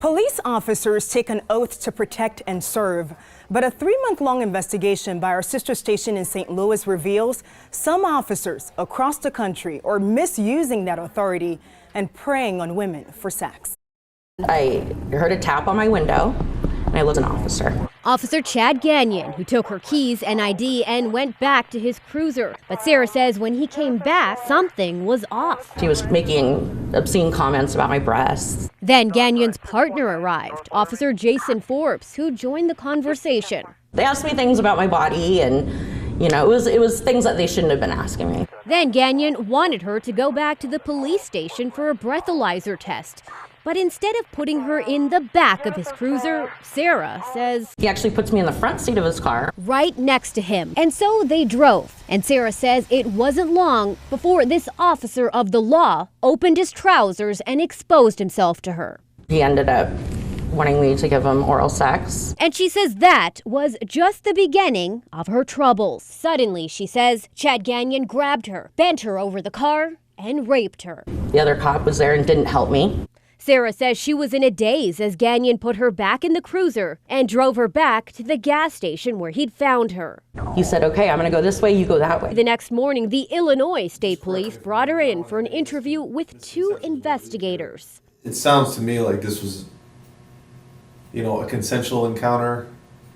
Police officers take an oath to protect and serve. But a 3-month-long investigation by our sister station in St. Louis reveals some officers across the country are misusing that authority and preying on women for sex. I heard a tap on my window, and I was an officer. Officer Chad Gagnon, who took her keys and ID and went back to his cruiser. But Sarah says when he came back, something was off. He was making obscene comments about my breasts. Then Gagnon's partner arrived, Officer Jason Forbes, who joined the conversation. They asked me things about my body, and it was things that they shouldn't have been asking me. Then Gagnon wanted her to go back to the police station for a breathalyzer test. But instead of putting her in the back of his cruiser, Sarah says he actually puts me in the front seat of his car, right next to him. And so they drove. And Sarah says it wasn't long before this officer of the law opened his trousers and exposed himself to her. He ended up wanting me to give him oral sex. And she says that was just the beginning of her troubles. Suddenly, she says, Chad Gagnon grabbed her, bent her over the car, and raped her. The other cop was there and didn't help me. Sarah says she was in a daze as Gagnon put her back in the cruiser and drove her back to the gas station where he'd found her. He said, okay, I'm going to go this way, you go that way. The next morning, the Illinois State Police brought her in for an interview with 2 investigators. It sounds to me like this was, a consensual encounter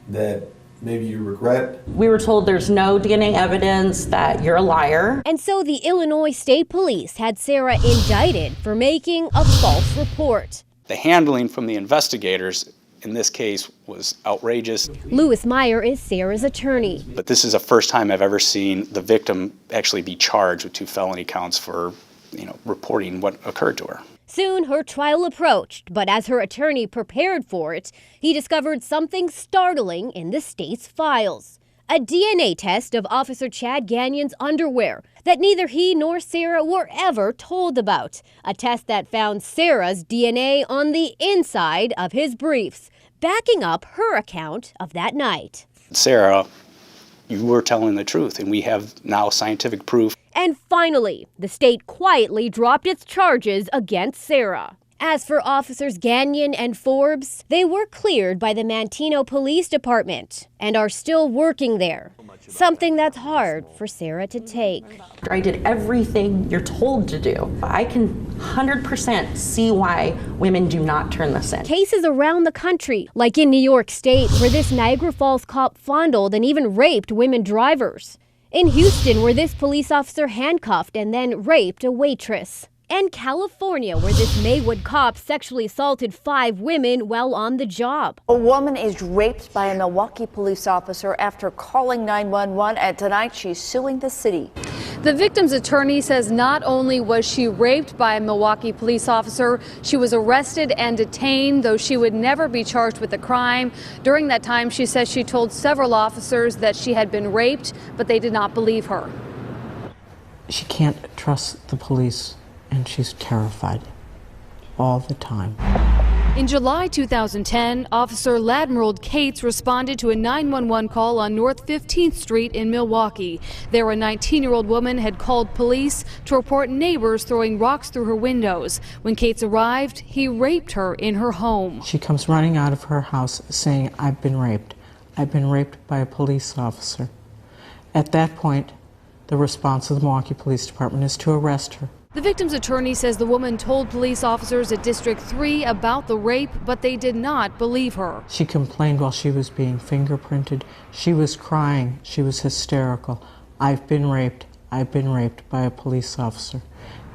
that maybe you regret. We were told there's no DNA evidence, that you're a liar. And so the Illinois State Police had Sarah indicted for making a false report. The handling from the investigators in this case was outrageous. Lewis Meyer is Sarah's attorney. But this is the first time I've ever seen the victim actually be charged with 2 felony counts for, reporting what occurred to her. Soon her trial approached, but as her attorney prepared for it, he discovered something startling in the state's files. A DNA test of Officer Chad Gagnon's underwear that neither he nor Sarah were ever told about. A test that found Sarah's DNA on the inside of his briefs, backing up her account of that night. Sarah, you were telling the truth, and we have now scientific proof. And finally, the state quietly dropped its charges against Sarah. As for Officers Gagnon and Forbes, they were cleared by the Manteno Police Department and are still working there. Something that's hard for Sarah to take. I did everything you're told to do. I can 100% see why women do not turn this in. Cases around the country, like in New York State, where this Niagara Falls cop fondled and even raped women drivers. In Houston, where this police officer handcuffed and then raped a waitress. And California, where this Maywood cop sexually assaulted 5 women while on the job. A woman is raped by a Milwaukee police officer after calling 911, and tonight she's suing the city. The victim's attorney says not only was she raped by a Milwaukee police officer, she was arrested and detained, though she would never be charged with the crime. During that time, she says she told several officers that she had been raped, but they did not believe her. She can't trust the police. And she's terrified all the time. In July 2010, Officer Ladmerald Cates responded to a 911 call on North 15th Street in Milwaukee. There, a 19-year-old woman had called police to report neighbors throwing rocks through her windows. When Cates arrived, he raped her in her home. She comes running out of her house saying, I've been raped. I've been raped by a police officer. At that point, the response of the Milwaukee Police Department is to arrest her. The victim's attorney says the woman told police officers at District 3 about the rape, but they did not believe her. She complained while she was being fingerprinted. She was crying. She was hysterical. I've been raped. I've been raped by a police officer.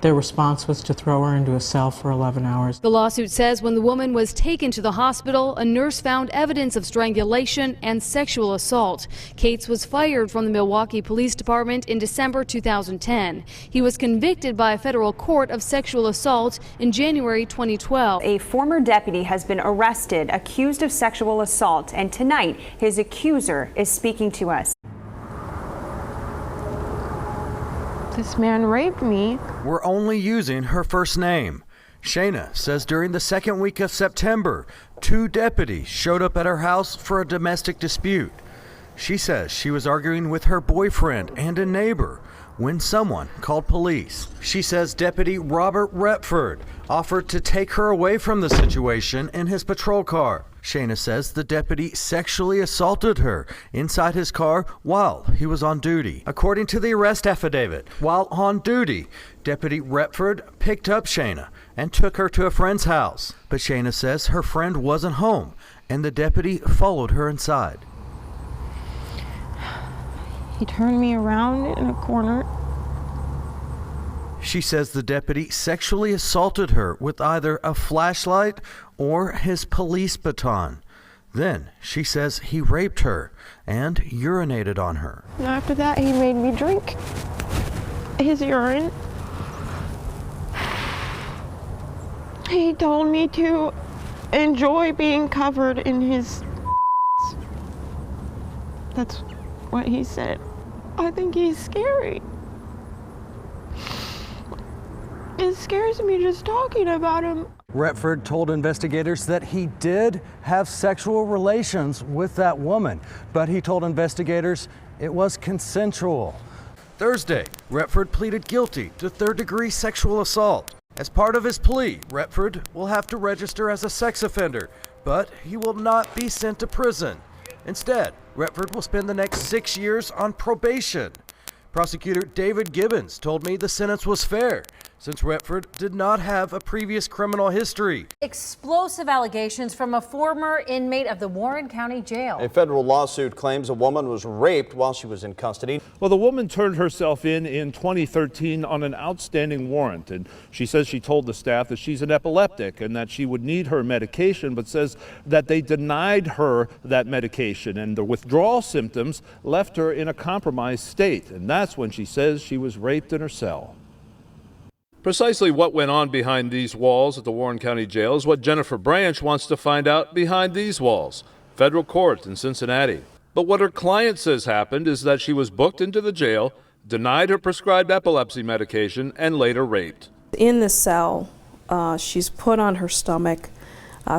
Their response was to throw her into a cell for 11 hours. The lawsuit says when the woman was taken to the hospital, a nurse found evidence of strangulation and sexual assault. Cates was fired from the Milwaukee Police Department in December 2010. He was convicted by a federal court of sexual assault in January 2012. A former deputy has been arrested, accused of sexual assault, and tonight his accuser is speaking to us. This man raped me. We're only using her first name. Shayna says during the second week of September, 2 deputies showed up at her house for a domestic dispute. She says she was arguing with her boyfriend and a neighbor when someone called police. She says Deputy Robert Retford offered to take her away from the situation in his patrol car. Shayna says the deputy sexually assaulted her inside his car while he was on duty. According to the arrest affidavit, while on duty, Deputy Retford picked up Shayna and took her to a friend's house. But Shayna says her friend wasn't home and the deputy followed her inside. He turned me around in a corner. She says the deputy sexually assaulted her with either a flashlight or his police baton. Then she says he raped her and urinated on her. After that, he made me drink his urine. He told me to enjoy being covered in his. That's what he said. I think he's scary. It scares me just talking about him. Retford told investigators that he did have sexual relations with that woman, but he told investigators it was consensual. Thursday, Retford pleaded guilty to third-degree sexual assault. As part of his plea, Retford will have to register as a sex offender, but he will not be sent to prison. Instead, Retford will spend the next 6 years on probation. Prosecutor David Gibbons told me the sentence was fair, since Retford did not have a previous criminal history. Explosive allegations from a former inmate of the Warren County Jail. A federal lawsuit claims a woman was raped while she was in custody. Well, the woman turned herself in 2013 on an outstanding warrant, and she says she told the staff that she's an epileptic and that she would need her medication, but says that they denied her that medication, and the withdrawal symptoms left her in a compromised state, and that's when she says she was raped in her cell. Precisely what went on behind these walls at the Warren County Jail is what Jennifer Branch wants to find out behind these walls, federal court in Cincinnati. But what her client says happened is that she was booked into the jail, denied her prescribed epilepsy medication, and later raped. In the cell, she's put on her stomach.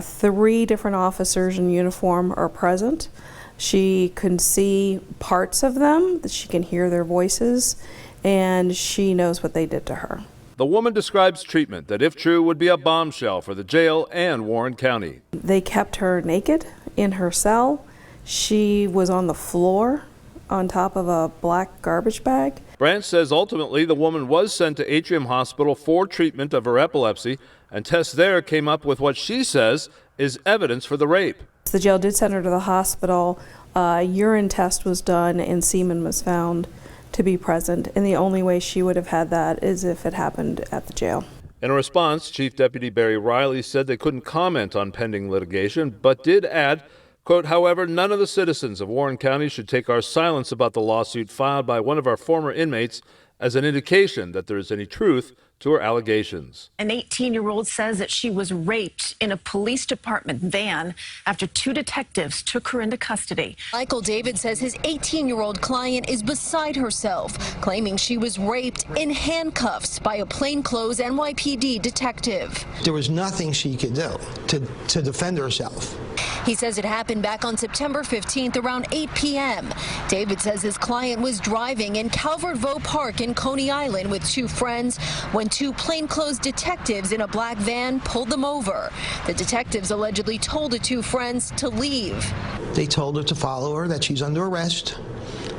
3 different officers in uniform are present. She can see parts of them, that she can hear their voices, and she knows what they did to her. The woman describes treatment that, if true, would be a bombshell for the jail and Warren County. They kept her naked in her cell. She was on the floor on top of a black garbage bag. Branch says ultimately the woman was sent to Atrium Hospital for treatment of her epilepsy, and tests there came up with what she says is evidence for the rape. The jail did send her to the hospital. A urine test was done and semen was found to be present, and the only way she would have had that is if it happened at the jail. In a response, Chief Deputy Barry Riley said they couldn't comment on pending litigation, but did add, quote, however, none of the citizens of Warren County should take our silence about the lawsuit filed by one of our former inmates as an indication that there is any truth to her allegations. An 18-year-old says that she was raped in a police department van after 2 detectives took her into custody. Michael David says his 18-year-old client is beside herself, claiming she was raped in handcuffs by a plainclothes NYPD detective. There was nothing she could do to defend herself. He says it happened back on September 15th around 8 p.m. David says his client was driving in Calvert Vaux Park in Coney Island with 2 friends when 2 plainclothes detectives in a black van pulled them over. The detectives allegedly told the 2 friends to leave. They told her to follow her, that she's under arrest,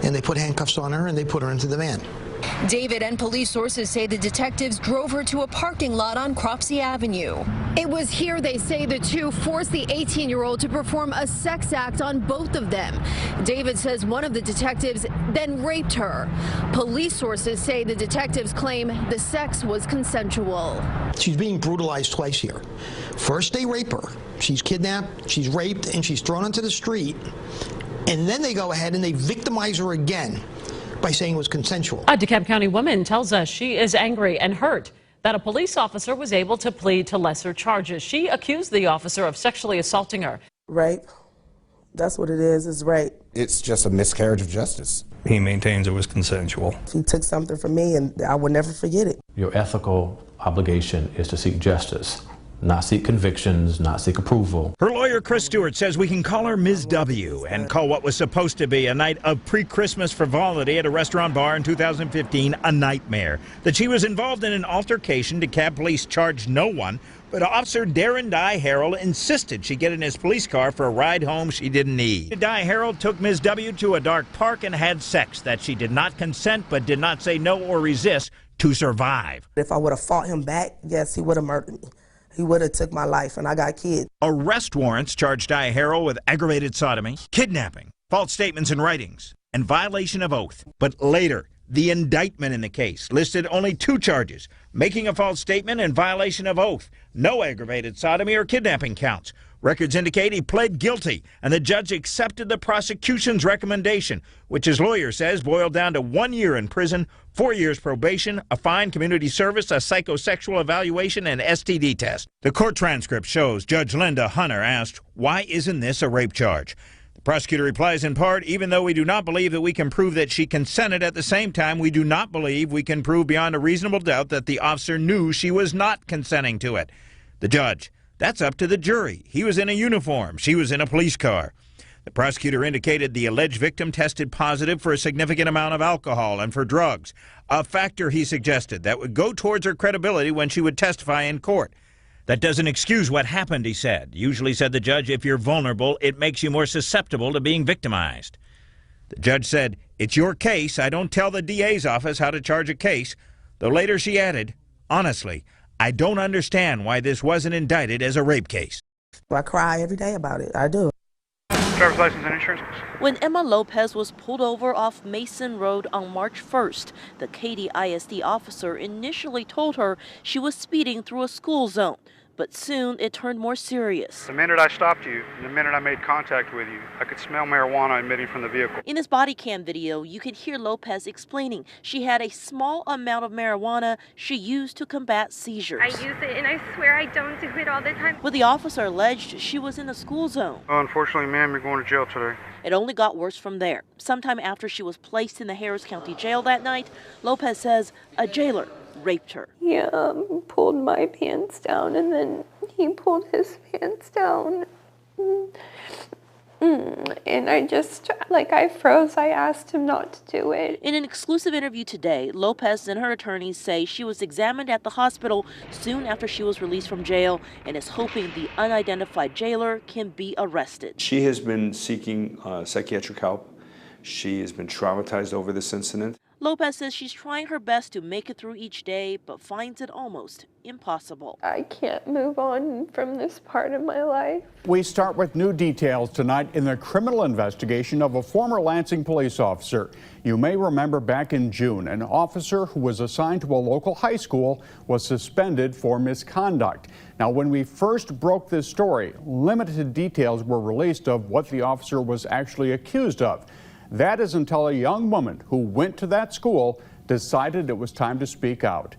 and they put handcuffs on her and they put her into the van. David and police sources say the detectives drove her to a parking lot on Cropsey Avenue. It was here, they say, the 2 forced the 18-year-old to perform a sex act on both of them. David says one of the detectives then raped her. Police sources say the detectives claim the sex was consensual. She's being brutalized twice here. First, they rape her. She's kidnapped, she's raped, and she's thrown onto the street. And then they go ahead and they victimize her again by saying it was consensual. A DeKalb County woman tells us she is angry and hurt that a police officer was able to plead to lesser charges. She accused the officer of sexually assaulting her. Rape. That's what it is rape. It's just a miscarriage of justice. He maintains it was consensual. He took something from me and I will never forget it. Your ethical obligation is to seek justice not seek convictions, not seek approval. Her lawyer, Chris Stewart, says we can call her Ms. W and call what was supposed to be a night of pre-Christmas frivolity at a restaurant bar in 2015 a nightmare. That she was involved in an altercation, DeKalb police charged no one, but Officer Darren Dye Harrell insisted she get in his police car for a ride home she didn't need. Dye Harrell took Ms. W to a dark park and had sex that she did not consent but did not say no or resist to survive. If I would have fought him back, yes, he would have murdered me. He would have took my life, and I got kids. Arrest warrants charged Dye Harrell with aggravated sodomy, kidnapping, false statements and writings, and violation of oath. But later, the indictment in the case listed only 2 charges, making a false statement and violation of oath. No aggravated sodomy or kidnapping counts. Records indicate he pled guilty, and the judge accepted the prosecution's recommendation, which his lawyer says boiled down to 1 year in prison, 4 years probation, a fine, community service, a psychosexual evaluation, and STD test. The court transcript shows Judge Linda Hunter asked, "Why isn't this a rape charge?" The prosecutor replies in part, "Even though we do not believe that we can prove that she consented, at the same time, we do not believe we can prove beyond a reasonable doubt that the officer knew she was not consenting to it." The judge, "That's up to the jury. He was in a uniform. She was in a police car." The prosecutor indicated the alleged victim tested positive for a significant amount of alcohol and for drugs, a factor he suggested that would go towards her credibility when she would testify in court. "That doesn't excuse what happened," he said. "Usually," said the judge, "if you're vulnerable, it makes you more susceptible to being victimized." The judge said, "It's your case. I don't tell the DA's office how to charge a case," though later she added, "Honestly, I don't understand why this wasn't indicted as a rape case." I cry every day about it. I do. Driver's license and insurance. When Emma Lopez was pulled over off Mason Road on March 1st, the Katy ISD officer initially told her she was speeding through a school zone. But soon it turned more serious. The minute I stopped you, and the minute I made contact with you, I could smell marijuana emitting from the vehicle. In his body cam video, you can hear Lopez explaining she had a small amount of marijuana she used to combat seizures. I use it, and I swear I don't do it all the time. But the officer alleged she was in a school zone. Oh, unfortunately, ma'am, you're going to jail today. It only got worse from there. Sometime after she was placed in the Harris County Jail that night, Lopez says a jailer raped her. He pulled my pants down, and then he pulled his pants down. And I froze. I asked him not to do it. In an exclusive interview today, Lopez and her attorneys say she was examined at the hospital soon after she was released from jail and is hoping the unidentified jailer can be arrested. She has been seeking psychiatric help. She has been traumatized over this incident. Lopez says she's trying her best to make it through each day, but finds it almost impossible. I can't move on from this part of my life. We start with new details tonight in the criminal investigation of a former Lansing police officer. You may remember back in June, an officer who was assigned to a local high school was suspended for misconduct. Now, when we first broke this story, limited details were released of what the officer was actually accused of. That is until a young woman who went to that school decided it was time to speak out.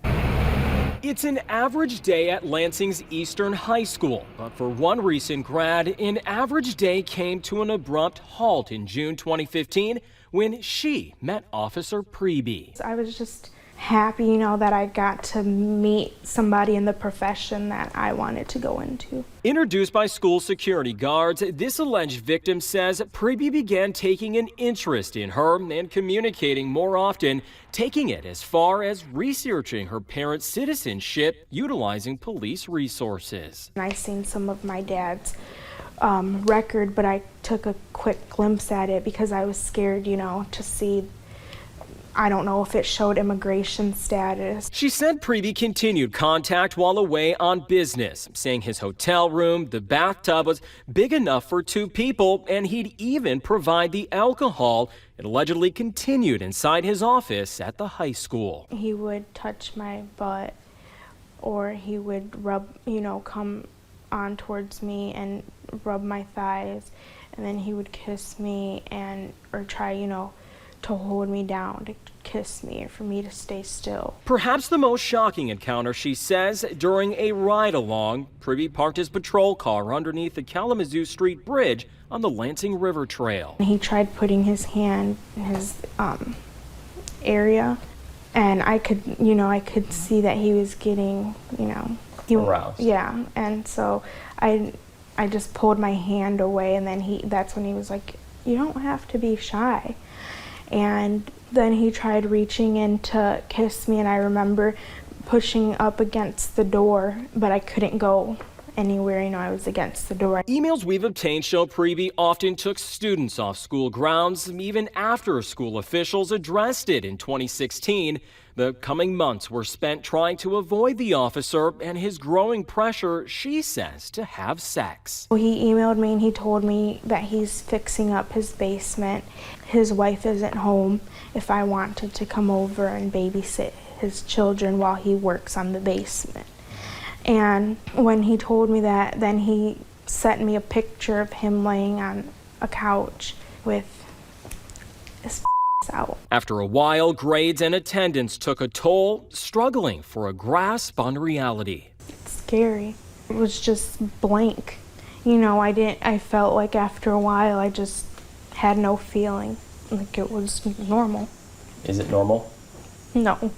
It's an average day at Lansing's Eastern High School, but for one recent grad, an average day came to an abrupt halt in June 2015 when she met Officer Preby. I was just happy, that I got to meet somebody in the profession that I wanted to go into. Introduced by school security guards, this alleged victim says Preby began taking an interest in her and communicating more often, taking it as far as researching her parents' citizenship, utilizing police resources. I seen some of my dad's record, but I took a quick glimpse at it because I was scared, to see. I don't know if it showed immigration status. She said Preby continued contact while away on business, saying his hotel room, the bathtub was big enough for 2 people, and he'd even provide the alcohol. It allegedly continued inside his office at the high school. He would touch my butt, or he would rub, come on towards me and rub my thighs, and then he would kiss me or try, to hold me down, to kiss me, or for me to stay still. Perhaps the most shocking encounter, she says, during a ride-along. Preby parked his patrol car underneath the Kalamazoo Street Bridge on the Lansing River Trail. He tried putting his hand in his area, and I could see that he was getting, aroused. Yeah, and so I just pulled my hand away, and then that's when he was like, "You don't have to be shy." And then he tried reaching in to kiss me, and I remember pushing up against the door, but I couldn't go anywhere. I was against the door. Emails we've obtained show Preby often took students off school grounds, even after school officials addressed it in 2016. The coming months were spent trying to avoid the officer and his growing pressure, she says, to have sex. He emailed me and he told me that he's fixing up his basement. His wife isn't home, if I wanted to come over and babysit his children while he works on the basement. And when he told me that, then he sent me a picture of him laying on a couch with his out. After a while, grades and attendance took a toll, struggling for a grasp on reality. It's scary. It was just blank. I felt like after a while I just had no feeling, like it was normal. Is it normal? No.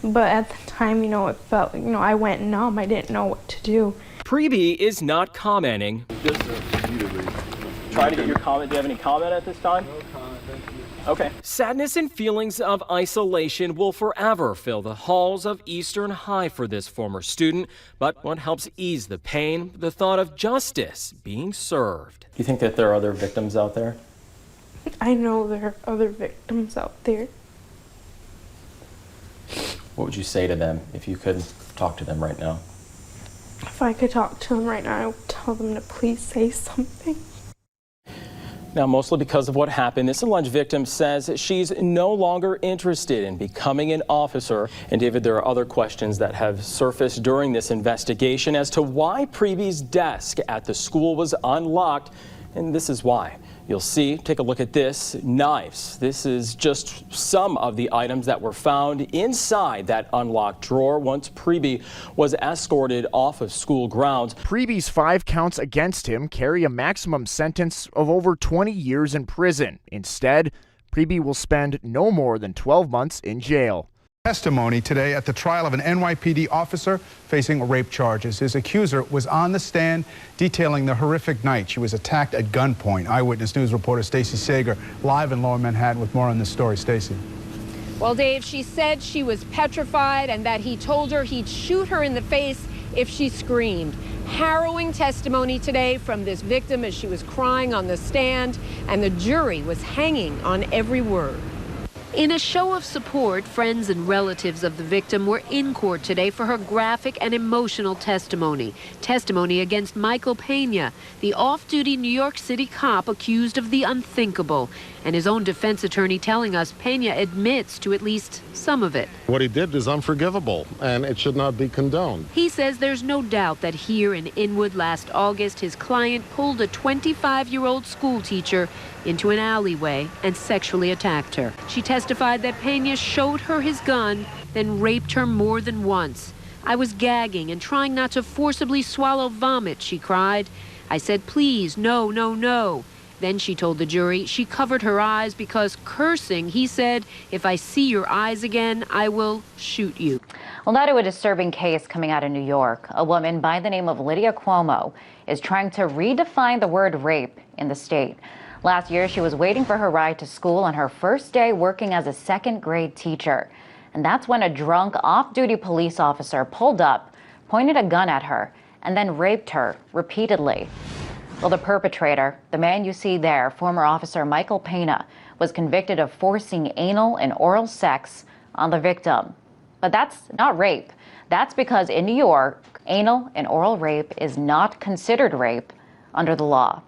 But at the time, it felt, I went numb. I didn't know what to do. Preby is not commenting. Trying to get your comment. Do you have any comment at this time? No comment, thank you. Okay. Sadness and feelings of isolation will forever fill the halls of Eastern High for this former student. But what helps ease the pain, the thought of justice being served. Do you think that there are other victims out there? I know there are other victims out there. What would you say to them if you could talk to them right now? If I could talk to them right now, I would tell them to please say something. Now, mostly because of what happened, this alleged victim says she's no longer interested in becoming an officer. And David, there are other questions that have surfaced during this investigation as to why Preby's desk at the school was unlocked. And this is why. You'll see, take a look at this, knives. This is just some of the items that were found inside that unlocked drawer once Preby was escorted off of school grounds. Preby's 5 counts against him carry a maximum sentence of over 20 years in prison. Instead, Preby will spend no more than 12 months in jail. Testimony today at the trial of an NYPD officer facing rape charges. His accuser was on the stand detailing the horrific night she was attacked at gunpoint. Eyewitness News reporter Stacey Sager live in Lower Manhattan with more on this story. Stacey. Well, Dave, she said she was petrified and that he told her he'd shoot her in the face if she screamed. Harrowing testimony today from this victim as she was crying on the stand, and the jury was hanging on every word. In a show of support, friends and relatives of the victim were in court today for her graphic and emotional testimony. Testimony against Michael Pena, the off-duty New York City cop accused of the unthinkable. And his own defense attorney telling us Pena admits to at least some of it. What he did is unforgivable, and it should not be condoned. He says there's no doubt that here in Inwood last August, his client pulled a 25-year-old school teacher into an alleyway and sexually attacked her. She testified that Pena showed her his gun, then raped her more than once. I was gagging and trying not to forcibly swallow vomit, she cried. I said, please, no, no, no. Then she told the jury she covered her eyes because cursing, he said, if I see your eyes again, I will shoot you. Well, now to a disturbing case coming out of New York. A woman by the name of Lydia Cuomo is trying to redefine the word rape in the state. Last year, she was waiting for her ride to school on her first day working as a second-grade teacher. And that's when a drunk off-duty police officer pulled up, pointed a gun at her, and then raped her repeatedly. Well, the perpetrator, the man you see there, former officer Michael Pena, was convicted of forcing anal and oral sex on the victim. But that's not rape. That's because in New York, anal and oral rape is not considered rape under the law.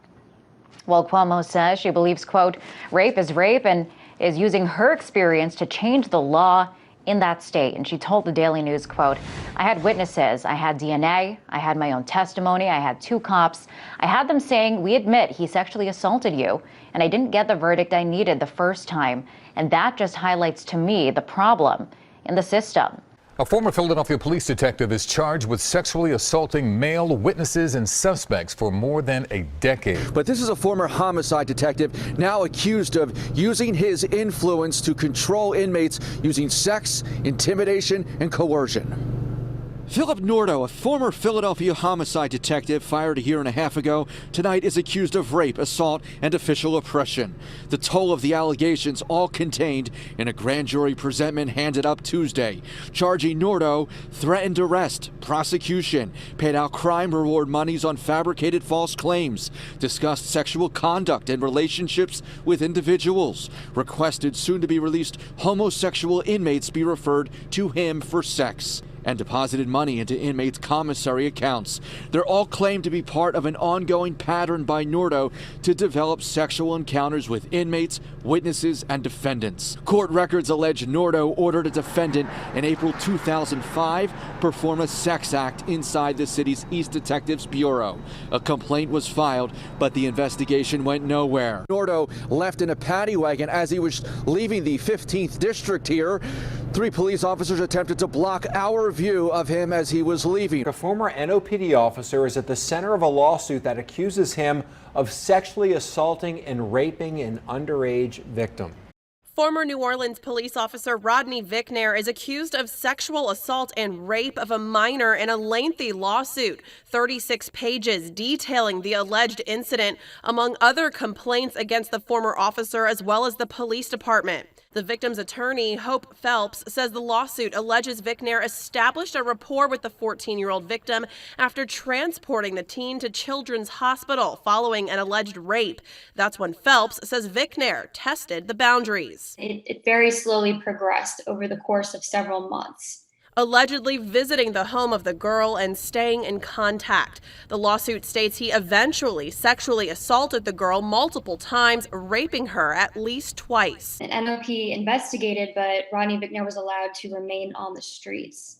Well, Cuomo says she believes, quote, rape is rape, and is using her experience to change the law in that state. And she told the Daily News, quote, I had witnesses, I had DNA, I had my own testimony, I had 2 cops. I had them saying, we admit he sexually assaulted you, and I didn't get the verdict I needed the first time. And that just highlights to me the problem in the system. A former Philadelphia police detective is charged with sexually assaulting male witnesses and suspects for more than a decade. But this is a former homicide detective now accused of using his influence to control inmates using sex, intimidation, and coercion. Philip Nordo, a former Philadelphia homicide detective fired a year and a half ago, tonight is accused of rape, assault, and official oppression. The toll of the allegations all contained in a grand jury presentment handed up Tuesday, charging Nordo threatened arrest, prosecution, paid out crime reward monies on fabricated false claims, discussed sexual conduct and relationships with individuals, requested soon-to-be-released homosexual inmates be referred to him for sex, and deposited money into inmates' commissary accounts. They're all claimed to be part of an ongoing pattern by Nordo to develop sexual encounters with inmates, witnesses, and defendants. Court records allege Nordo ordered a defendant in April 2005 perform a sex act inside the city's East Detectives Bureau. A complaint was filed, but the investigation went nowhere. Nordo left in a paddy wagon as he was leaving the 15th district here. 3 police officers attempted to block our view of him as he was leaving. A former NOPD officer is at the center of a lawsuit that accuses him of sexually assaulting and raping an underage victim. Former New Orleans police officer Rodney Vicknair is accused of sexual assault and rape of a minor in a lengthy lawsuit, 36 pages detailing the alleged incident, among other complaints against the former officer as well as the police department. The victim's attorney, Hope Phelps, says the lawsuit alleges Vicknair established a rapport with the 14-year-old victim after transporting the teen to Children's Hospital following an alleged rape. That's when Phelps says Vicknair tested the boundaries. It very slowly progressed over the course of several months, allegedly visiting the home of the girl and staying in contact. The lawsuit states he eventually sexually assaulted the girl multiple times, raping her at least twice. An NOP investigated, but Rodney Vicknair was allowed to remain on the streets.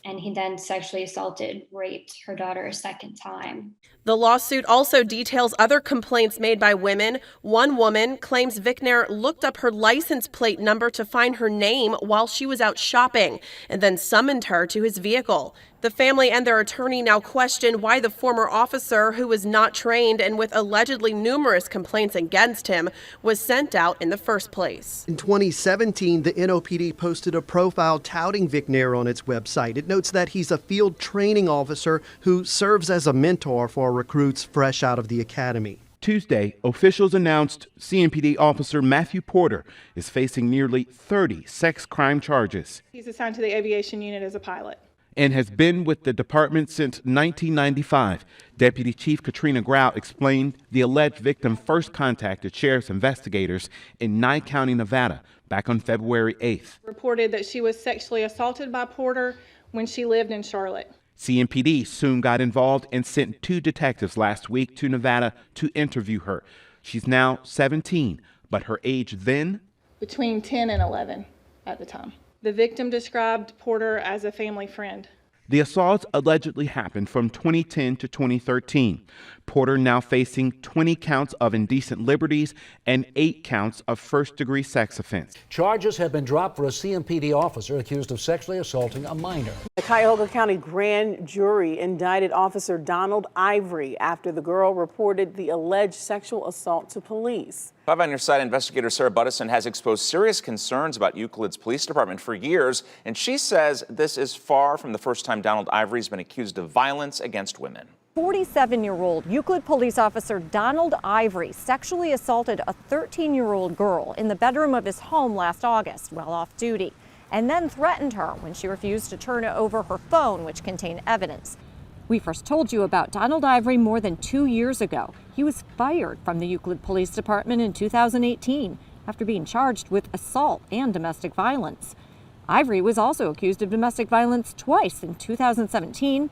And he then sexually assaulted, raped her daughter a second time. The lawsuit also details other complaints made by women. One woman claims Vicknair looked up her license plate number to find her name while she was out shopping and then summoned her to his vehicle. The family and their attorney now question why the former officer, who was not trained and with allegedly numerous complaints against him, was sent out in the first place. In 2017, the NOPD posted a profile touting Vicknair on its website. It notes that he's a field training officer who serves as a mentor for recruits fresh out of the academy. Tuesday, officials announced CMPD officer Matthew Porter is facing nearly 30 sex crime charges. He's assigned to the aviation unit as a pilot and has been with the department since 1995. Deputy Chief Katrina Grau explained the alleged victim first contacted sheriff's investigators in Nye County, Nevada, back on February 8th. Reported that she was sexually assaulted by Porter when she lived in Charlotte. CMPD soon got involved and sent 2 detectives last week to Nevada to interview her. She's now 17, but her age then? Between 10 and 11 at the time. The victim described Porter as a family friend. The assaults allegedly happened from 2010 to 2013. Porter now facing 20 counts of indecent liberties and 8 counts of first-degree sex offense. Charges have been dropped for a CMPD officer accused of sexually assaulting a minor. The Cuyahoga County grand jury indicted Officer Donald Ivory after the girl reported the alleged sexual assault to police. 5 on your side, investigator Sarah Buttison has exposed serious concerns about Euclid's police department for years, and she says this is far from the first time Donald Ivory's been accused of violence against women. 47-year-old Euclid police officer Donald Ivory sexually assaulted a 13-year-old girl in the bedroom of his home last August while off duty, and then threatened her when she refused to turn over her phone, which contained evidence. We first told you about Donald Ivory more than 2 years ago. He was fired from the Euclid Police Department in 2018 after being charged with assault and domestic violence. Ivory was also accused of domestic violence twice in 2017.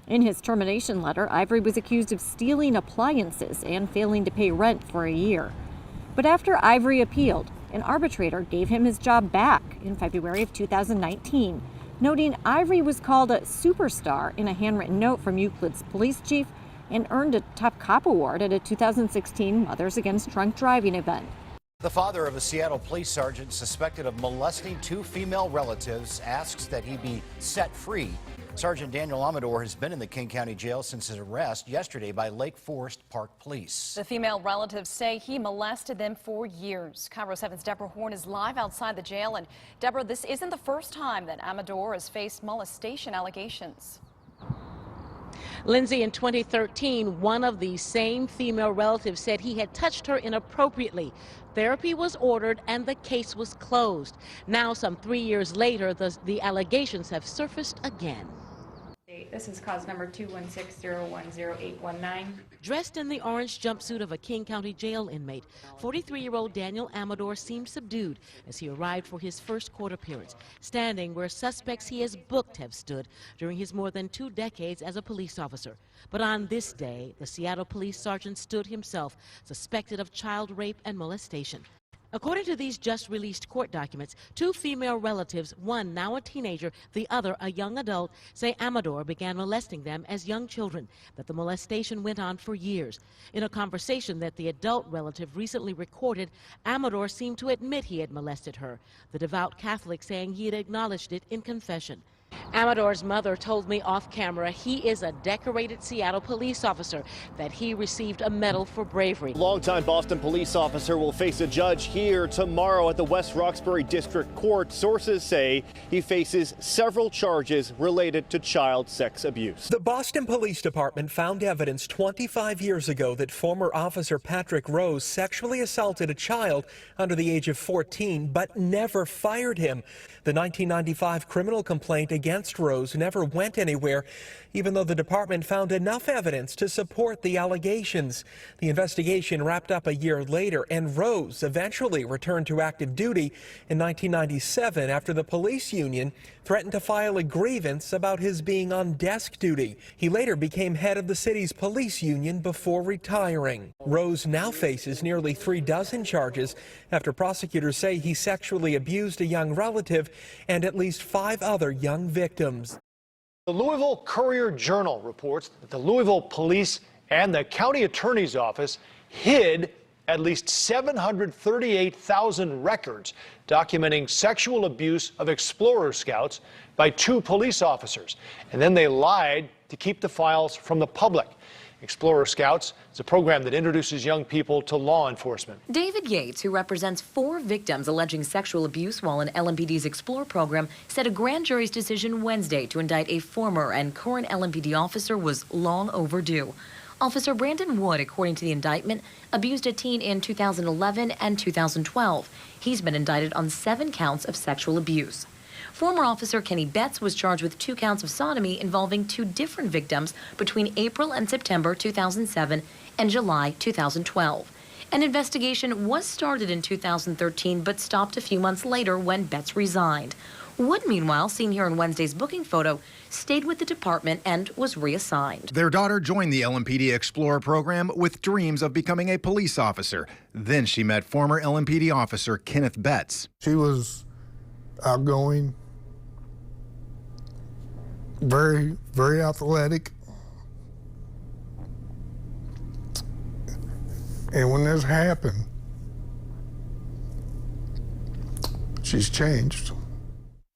In his termination letter, Ivory was accused of stealing appliances and failing to pay rent for a year. But after Ivory appealed, an arbitrator gave him his job back in February of 2019, noting Ivory was called a superstar in a handwritten note from Euclid's police chief and earned a Top Cop award at a 2016 Mothers Against Drunk Driving event. The father of a Seattle police sergeant suspected of molesting 2 female relatives asks that he be set free. Sergeant Daniel Amador has been in the King County Jail since his arrest yesterday by Lake Forest Park Police. The female relatives say he molested them for years. Cairo 7's Deborah Horn is live outside the jail. And Deborah, this isn't the first time that Amador has faced molestation allegations. Lindsay, in 2013, one of the same female relatives said he had touched her inappropriately. Therapy was ordered and the case was closed. Now, some 3 years later, the allegations have surfaced again. This is cause number 216010819. Dressed in the orange jumpsuit of a King County jail inmate, 43-year-old Daniel Amador seemed subdued as he arrived for his first court appearance, standing where suspects he has booked have stood during his more than 2 decades as a police officer. But on this day, the Seattle police sergeant stood himself, suspected of child rape and molestation. According to these just-released court documents, 2 female relatives, one now a teenager, the other a young adult, say Amador began molesting them as young children, that the molestation went on for years. In a conversation that the adult relative recently recorded, Amador seemed to admit he had molested her, the devout Catholic saying he had acknowledged it in confession. Amador's mother told me off camera he is a decorated Seattle police officer, that he received a medal for bravery. Longtime Boston police officer will face a judge here tomorrow at the West Roxbury District Court. Sources say he faces several charges related to child sex abuse. The Boston Police Department found evidence 25 years ago that former officer Patrick Rose sexually assaulted a child under the age of 14, but never fired him. The 1995 criminal complaint against Rose never went anywhere, even though the department found enough evidence to support the allegations. The investigation wrapped up a year later, and Rose eventually returned to active duty in 1997 after the police union threatened to file a grievance about his being on desk duty. He later became head of the city's police union before retiring. Rose now faces nearly 3 dozen charges after prosecutors say he sexually abused a young relative and at least 5 other young victims. The Louisville Courier-Journal reports that the Louisville police and the county attorney's office hid at least 738,000 records documenting sexual abuse of Explorer Scouts by 2 police officers. And then they lied to keep the files from the public. Explorer Scouts is a program that introduces young people to law enforcement. David Yates, who represents 4 victims alleging sexual abuse while in LMPD's Explore program, said a grand jury's decision Wednesday to indict a former and current LMPD officer was long overdue. Officer Brandon Wood, according to the indictment, abused a teen in 2011 and 2012. He's been indicted on 7 counts of sexual abuse. Former officer Kenny Betts was charged with 2 counts of sodomy involving 2 different victims between April and September 2007 and July 2012. An investigation was started in 2013 but stopped a few months later when Betts resigned. Wood, meanwhile, seen here in Wednesday's booking photo, stayed with the department and was reassigned. Their daughter joined the LMPD Explorer program with dreams of becoming a police officer. Then she met former LMPD officer Kenneth Betts. She was outgoing, very, very athletic. And when this happened, she's changed.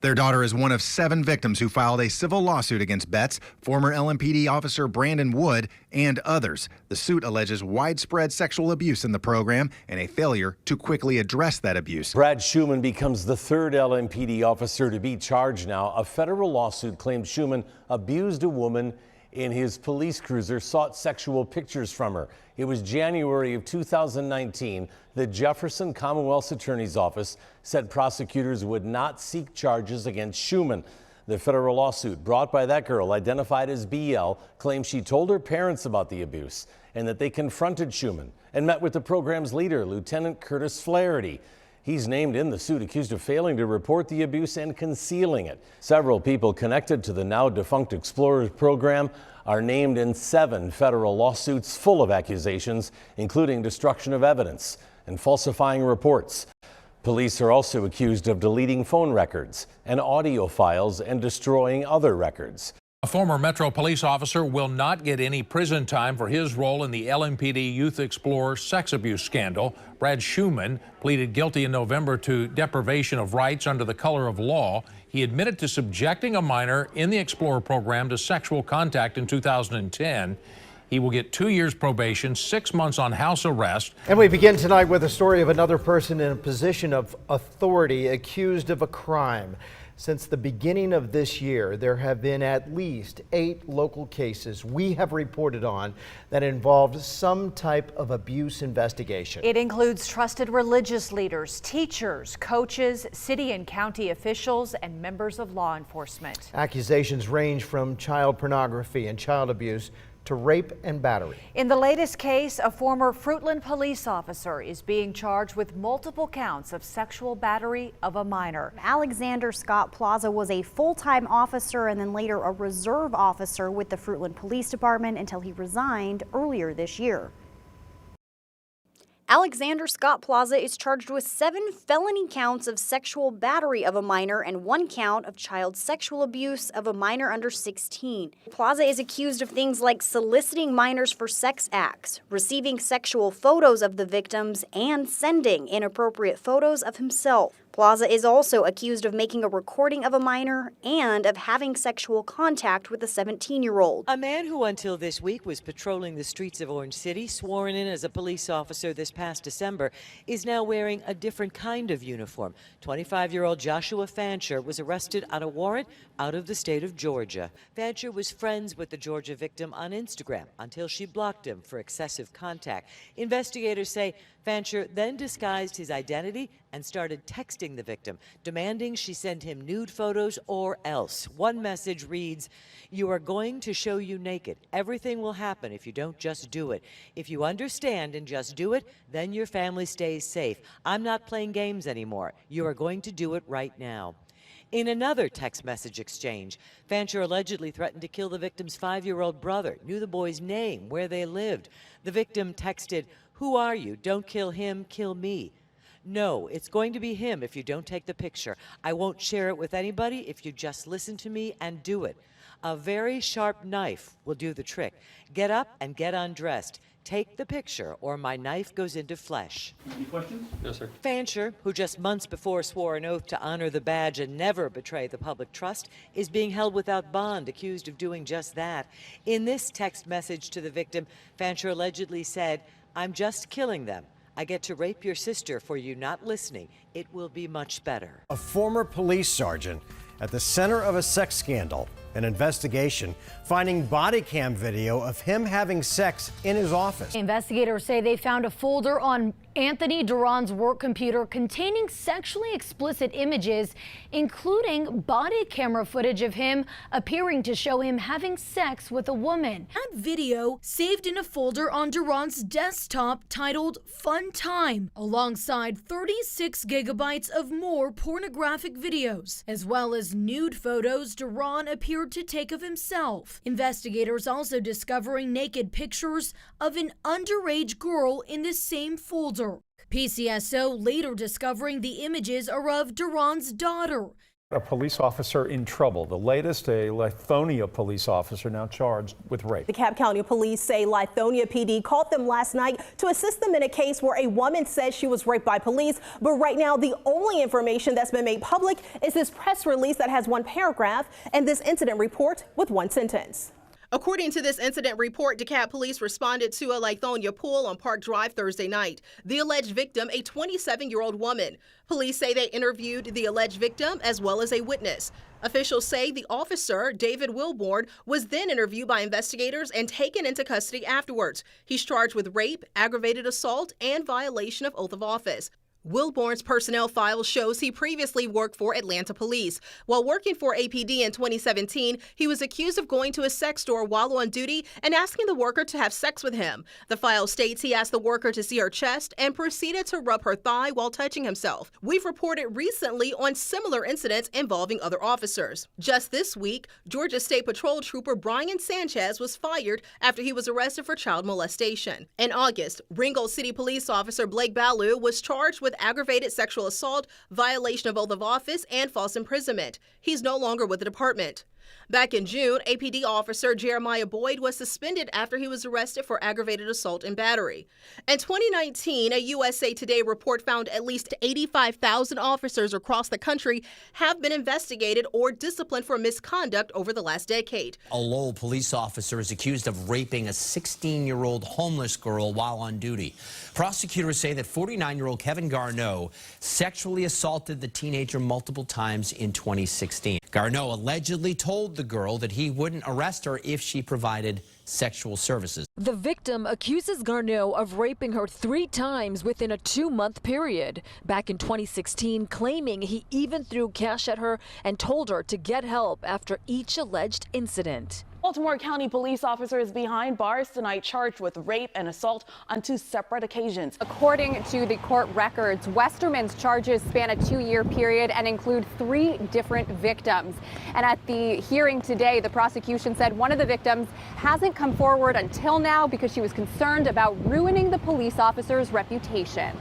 Their daughter is one of 7 victims who filed a civil lawsuit against Betts, former LMPD officer Brandon Wood, and others. The suit alleges widespread sexual abuse in the program and a failure to quickly address that abuse. Brad Schumann becomes the 3rd LMPD officer to be charged now. A federal lawsuit claims Schumann abused a woman in his police cruiser, sought sexual pictures from her. It was January of 2019. The Jefferson Commonwealth's Attorney's Office said prosecutors would not seek charges against Schumann. The federal lawsuit brought by that girl, identified as BL, claims she told her parents about the abuse and that they confronted Schumann and met with the program's leader, Lieutenant Curtis Flaherty. He's named in the suit, accused of failing to report the abuse and concealing it. Several people connected to the now defunct Explorers program are named in 7 federal lawsuits full of accusations, including destruction of evidence and falsifying reports. Police are also accused of deleting phone records and audio files and destroying other records. A former Metro police officer will not get any prison time for his role in the LMPD Youth Explorer sex abuse scandal. Brad Schumann pleaded guilty in November to deprivation of rights under the color of law. He admitted to subjecting a minor in the Explorer program to sexual contact in 2010. He will get 2 years probation, 6 months on house arrest. And we begin tonight with a story of another person in a position of authority accused of a crime. Since the beginning of this year, there have been at least 8 local cases we have reported on that involved some type of abuse investigation. It includes trusted religious leaders, teachers, coaches, city and county officials, and members of law enforcement. Accusations range from child pornography and child abuse to rape and battery. In the latest case, a former Fruitland police officer is being charged with multiple counts of sexual battery of a minor. Alexander Scott Plaza was a full-time officer and then later a reserve officer with the Fruitland Police Department until he resigned earlier this year. Alexander Scott Plaza is charged with 7 felony counts of sexual battery of a minor and 1 count of child sexual abuse of a minor under 16. Plaza is accused of things like soliciting minors for sex acts, receiving sexual photos of the victims, and sending inappropriate photos of himself. Plaza is also accused of making a recording of a minor and of having sexual contact with a 17-year-old. A man who until this week was patrolling the streets of Orange City, sworn in as a police officer this past December, is now wearing a different kind of uniform. 25-year-old Joshua Fancher was arrested on a warrant out of the state of Georgia. Fancher was friends with the Georgia victim on Instagram until she blocked him for excessive contact. Investigators say Fancher then disguised his identity and started texting the victim, demanding she send him nude photos or else. One message reads, "You are going to show you naked. Everything will happen if you don't just do it. If you understand and just do it, then your family stays safe. I'm not playing games anymore. You are going to do it right now." In another text message exchange, Fancher allegedly threatened to kill the victim's 5-year-old brother, knew the boy's name, where they lived. The victim texted, "Who are you? Don't kill him, kill me." "No, it's going to be him if you don't take the picture. I won't share it with anybody if you just listen to me and do it. A very sharp knife will do the trick. Get up and get undressed. Take the picture or my knife goes into flesh." Any questions? No, sir. Fancher, who just months before swore an oath to honor the badge and never betray the public trust, is being held without bond, accused of doing just that. In this text message to the victim, Fancher allegedly said, "I'm just killing them. I get to rape your sister for you not listening. It will be much better." A former police sergeant at the center of a sex scandal. An investigation finding body cam video of him having sex in his office. Investigators say they found a folder on Anthony Duran's work computer containing sexually explicit images, including body camera footage of him appearing to show him having sex with a woman. That video saved in a folder on Duran's desktop titled Fun Time, alongside 36 gigabytes of more pornographic videos, as well as nude photos Duran appeared to take of himself. Investigators also discovering naked pictures of an underage girl in the same folder. PCSO later discovering the images are of Duran's daughter. A police officer in trouble. The latest, a Lithonia police officer now charged with rape. The Cobb County Police say Lithonia PD called them last night to assist them in a case where a woman says she was raped by police. But right now, the only information that's been made public is this press release that has 1 paragraph and this incident report with 1 sentence. According to this incident report, DeKalb police responded to a Lithonia pool on Park Drive Thursday night. The alleged victim, a 27-year-old woman. Police say they interviewed the alleged victim as well as a witness. Officials say the officer, David Wilborn, was then interviewed by investigators and taken into custody afterwards. He's charged with rape, aggravated assault, and violation of oath of office. Wilborn's personnel file shows he previously worked for Atlanta Police. While working for APD in 2017, he was accused of going to a sex store while on duty and asking the worker to have sex with him. The file states he asked the worker to see her chest and proceeded to rub her thigh while touching himself. We've reported recently on similar incidents involving other officers. Just this week, Georgia State Patrol Trooper Brian Sanchez was fired after he was arrested for child molestation. In August, Ringgold City Police Officer Blake Ballou was charged with aggravated sexual assault, violation of oath of office, and false imprisonment. He's no longer with the department. Back in June, APD officer Jeremiah Boyd was suspended after he was arrested for aggravated assault and battery. In 2019, a USA Today report found at least 85,000 officers across the country have been investigated or disciplined for misconduct over the last decade. A Lowell police officer is accused of raping a 16-year-old homeless girl while on duty. Prosecutors say that 49-year-old Kevin Garneau sexually assaulted the teenager multiple times in 2016. Garneau allegedly told the girl that he wouldn't arrest her if she provided sexual services. The victim accuses Garneau of raping her 3 times within a 2-month period. Back in 2016, claiming he even threw cash at her and told her to get help after each alleged incident. Baltimore County police officers behind bars tonight charged with rape and assault on 2 separate occasions. According to the court records, Westerman's charges span a 2-year period and include 3 different victims. And at the hearing today, the prosecution said one of the victims hasn't come forward until now because she was concerned about ruining the police officer's reputation.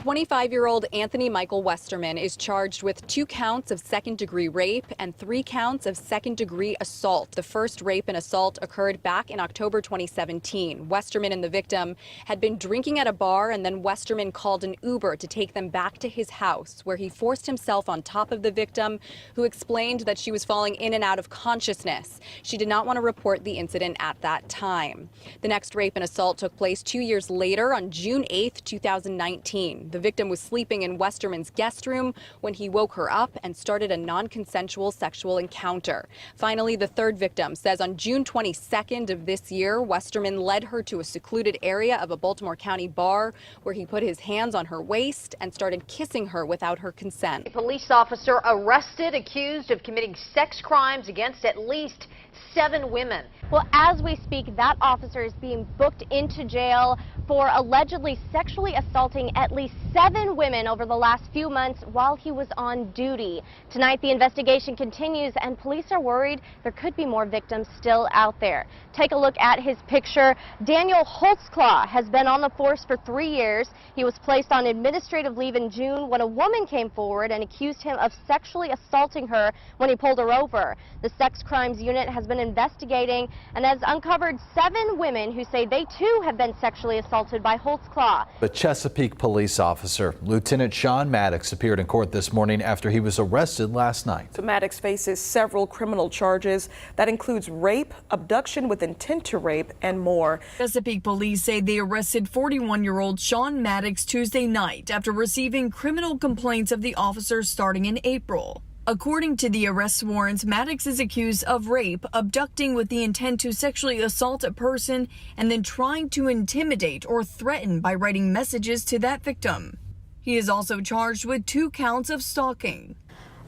25-year-old Anthony Michael Westerman is charged with 2 counts of second-degree rape and 3 counts of second-degree assault. The first rape and assault occurred back in October 2017. Westerman and the victim had been drinking at a bar, and then Westerman called an Uber to take them back to his house, where he forced himself on top of the victim, who explained that she was falling in and out of consciousness. She did not want to report the incident at that time. The next rape and assault took place 2 years later on June 8, 2019. The victim was sleeping in Westerman's guest room when he woke her up and started a non-consensual sexual encounter. Finally, the third victim says on June 22nd of this year, Westerman led her to a secluded area of a Baltimore County bar where he put his hands on her waist and started kissing her without her consent. A police officer arrested, accused of committing sex crimes against at least 7 women. Well, as we speak, that officer is being booked into jail for allegedly sexually assaulting at least 7 women over the last few months while he was on duty. Tonight, the investigation continues, and police are worried there could be more victims still out there. Take a look at his picture. Daniel Holtzclaw has been on the force for 3 years. He was placed on administrative leave in June when a woman came forward and accused him of sexually assaulting her when he pulled her over. The sex crimes unit has been investigating and has uncovered 7 women who say they too have been sexually assaulted by Holtzclaw. The Chesapeake police officer, Lieutenant Sean Maddox, appeared in court this morning after he was arrested last night. So Maddox faces several criminal charges. That includes rape, abduction with intent to rape, and more. Chesapeake police say they arrested 41-year-old Sean Maddox Tuesday night after receiving criminal complaints of the officer starting in April. According to the arrest warrants, Maddox is accused of rape, abducting with the intent to sexually assault a person, and then trying to intimidate or threaten by writing messages to that victim. He is also charged with 2 counts of stalking.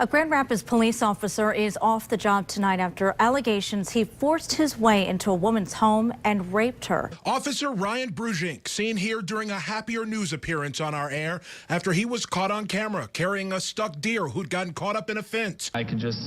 A Grand Rapids police officer is off the job tonight after allegations he forced his way into a woman's home and raped her. Officer Ryan Brujink seen here during a Happier News appearance on our air after he was caught on camera carrying a stuck deer who'd gotten caught up in a fence. I could just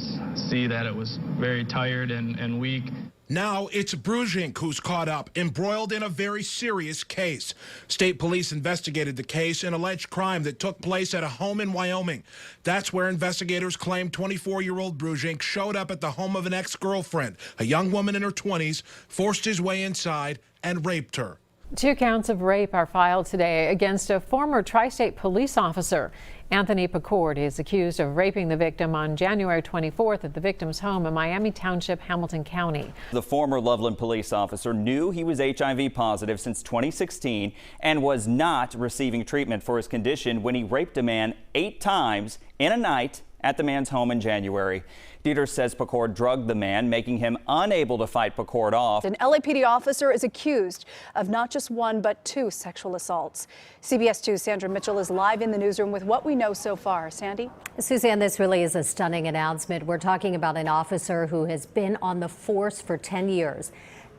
see that it was very tired and weak. Now it's Brujink who's caught up, embroiled in a very serious case. State police investigated the case, an alleged crime that took place at a home in Wyoming. That's where investigators claim 24-year-old Brujink showed up at the home of an ex-girlfriend, a young woman in her 20s, forced his way inside and raped her. 2 counts of rape are filed today against a former tri-state police officer. Anthony Picord is accused of raping the victim on January 24th at the victim's home in Miami Township, Hamilton County. The former Loveland police officer knew he was HIV positive since 2016 and was not receiving treatment for his condition when he raped a man 8 times in a night at the man's home in January. Dieter says Picord drugged the man, making him unable to fight Picord off. An LAPD officer is accused of not just 1 but 2 sexual assaults. CBS 2's Sandra Mitchell is live in the newsroom with what we know so far. Sandy? Suzanne, this really is a stunning announcement. We're talking about an officer who has been on the force for 10 years.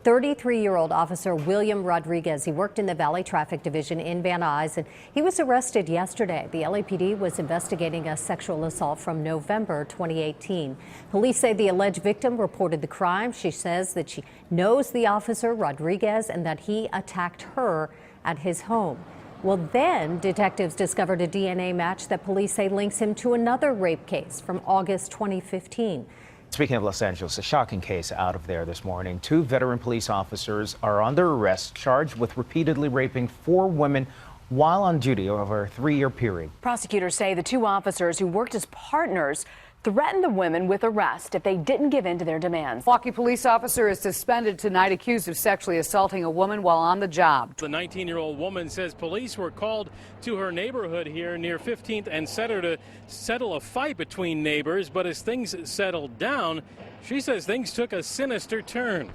33-year-old Officer William Rodriguez. He worked in the Valley Traffic Division in Van Nuys, and he was arrested yesterday. The LAPD was investigating a sexual assault from November 2018. Police say the alleged victim reported the crime. She says that she knows the officer, Rodriguez, and that he attacked her at his home. Well, then detectives discovered a DNA match that police say links him to another rape case from August 2015. Speaking of Los Angeles, a shocking case out of there this morning. 2 veteran police officers are under arrest, charged with repeatedly raping 4 women while on duty over a 3-year period. Prosecutors say the 2 officers who worked as partners threatened the women with arrest if they didn't give in to their demands. Milwaukee police officer is suspended tonight, accused of sexually assaulting a woman while on the job. The 19-year-old woman says police were called to her neighborhood here near 15th and Center to settle a fight between neighbors, but as things settled down, she says things took a sinister turn.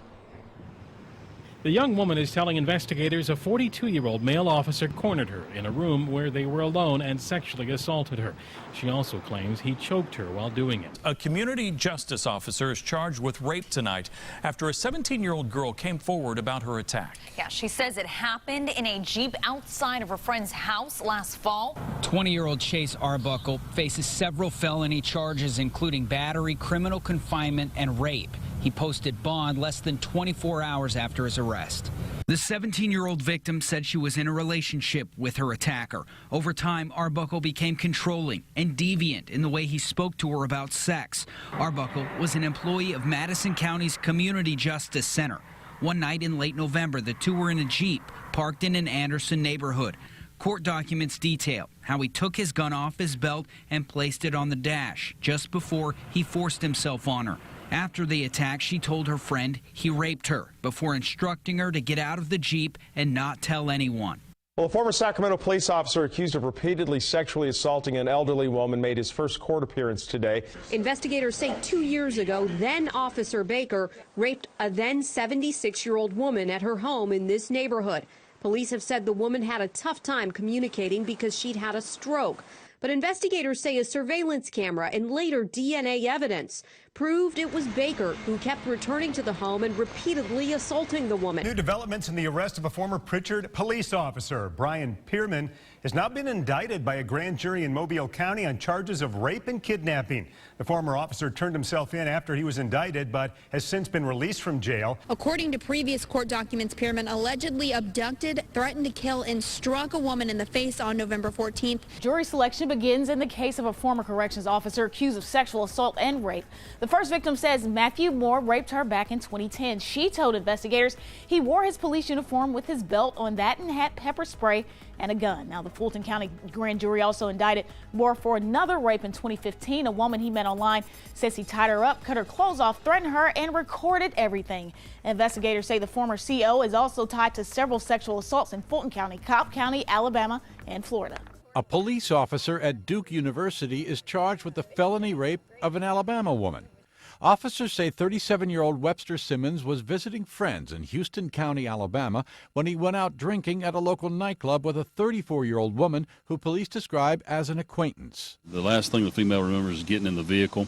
The young woman is telling investigators a 42-year-old male officer cornered her in a room where they were alone and sexually assaulted her. She also claims he choked her while doing it. A community justice officer is charged with rape tonight after a 17-year-old girl came forward about her attack. Yeah, she says it happened in a Jeep outside of her friend's house last fall. 20-year-old Chase Arbuckle faces several felony charges, including battery, criminal confinement, and rape. He posted bond less than 24 hours after his arrest. The 17-year-old victim said she was in a relationship with her attacker. Over time, Arbuckle became controlling and deviant in the way he spoke to her about sex. Arbuckle was an employee of Madison County's Community Justice Center. One night in late November, the 2 were in a Jeep parked in an Anderson neighborhood. Court documents detail how he took his gun off his belt and placed it on the dash just before he forced himself on her. After the attack, she told her friend he raped her before instructing her to get out of the Jeep and not tell anyone. Well, a former Sacramento police officer accused of repeatedly sexually assaulting an elderly woman made his first court appearance today. Investigators say 2 years ago, then Officer Baker raped a then 76-year-old woman at her home in this neighborhood. Police have said the woman had a tough time communicating because she'd had a stroke. But investigators say a surveillance camera and later DNA evidence proved it was Baker who kept returning to the home and repeatedly assaulting the woman. New developments in the arrest of a former Pritchard police officer. Brian Pierman has now been indicted by a grand jury in Mobile County on charges of rape and kidnapping. The former officer turned himself in after he was indicted, but has since been released from jail. According to previous court documents, Pierman allegedly abducted, threatened to kill, and struck a woman in the face on November 14th. Jury selection begins in the case of a former corrections officer accused of sexual assault and rape. The first victim says Matthew Moore raped her back in 2010. She told investigators he wore his police uniform with his belt on that and had pepper spray and a gun. Now, the Fulton County grand jury also indicted Moore for another rape in 2015. A woman he met online says he tied her up, cut her clothes off, threatened her, and recorded everything. Investigators say the former CO is also tied to several sexual assaults in Fulton County, Cobb County, Alabama, and Florida. A police officer at Duke University is charged with the felony rape of an Alabama woman. Officers say 37-year-old Webster Simmons was visiting friends in Houston County, Alabama, when he went out drinking at a local nightclub with a 34-year-old woman who police describe as an acquaintance. The last thing the female remembers is getting in the vehicle.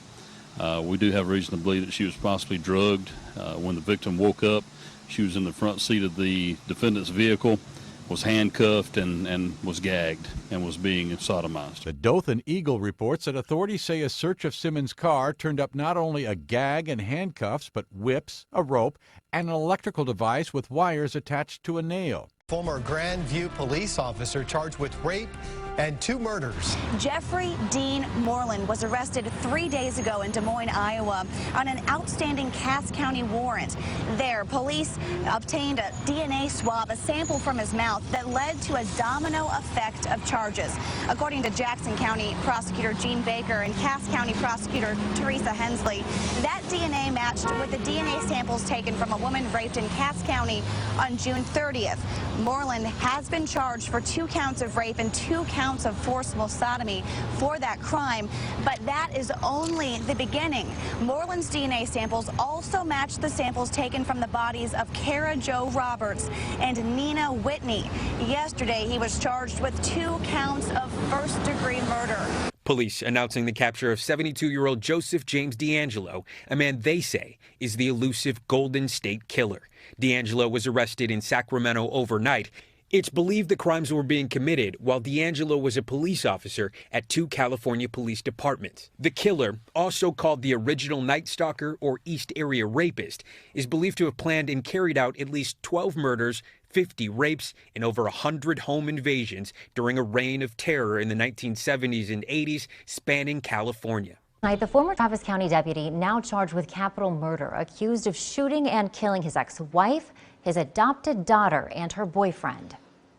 We do have reason to believe that she was possibly drugged. When the victim woke up, she was in the front seat of the defendant's vehicle, was handcuffed and was gagged and was being sodomized. The Dothan Eagle reports that authorities say a search of Simmons' car turned up not only a gag and handcuffs, but whips, a rope, and an electrical device with wires attached to a nail. Former Grandview police officer charged with rape and 2 murders. Jeffrey Dean Moreland was arrested 3 days ago in Des Moines, Iowa, on an outstanding Cass County warrant. There, police obtained a DNA swab, a sample from his mouth that led to a domino effect of charges. According to Jackson County prosecutor Gene Baker and Cass County prosecutor Teresa Hensley, that DNA matched with the DNA samples taken from a woman raped in Cass County on June 30th. Moreland has been charged for 2 counts of rape and 2 counts of forcible sodomy for that crime, but that is only the beginning. Moreland's DNA samples also matched the samples taken from the bodies of Kara Jo Roberts and Nina Whitney. Yesterday, he was charged with 2 counts of first-degree murder. Police announcing the capture of 72-year-old Joseph James D'Angelo, a man they say is the elusive Golden State Killer. D'Angelo was arrested in Sacramento overnight. It's believed the crimes were being committed while D'Angelo was a police officer at 2 California police departments. The killer, also called the original Night Stalker or East Area Rapist, is believed to have planned and carried out at least 12 murders, 50 rapes, and over 100 home invasions during a reign of terror in the 1970s and 80s spanning California. Tonight, the former Travis County deputy now charged with capital murder, accused of shooting and killing his ex-wife, his adopted daughter, and her boyfriend.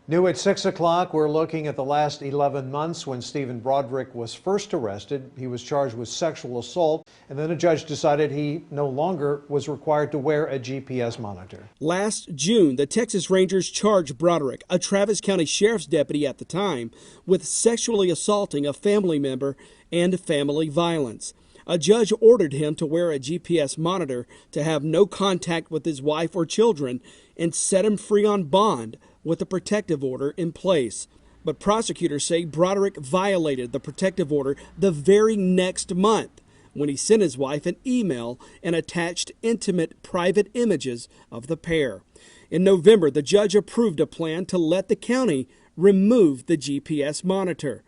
New at 6 o'clock, we're looking at the last 11 months when Stephen Broderick was first arrested. He was charged with sexual assault, and then a judge decided he no longer was required to wear a GPS monitor. Last June, the Texas Rangers charged Broderick, a Travis County Sheriff's deputy at the time, with sexually assaulting a family member and family violence. A judge ordered him to wear a GPS monitor, to have no contact with his wife or children, and set him free on bond with a protective order in place. But prosecutors say Broderick violated the protective order the very next month when he sent his wife an email and attached intimate private images of the pair. In November, the judge approved a plan to let the county remove the GPS monitor.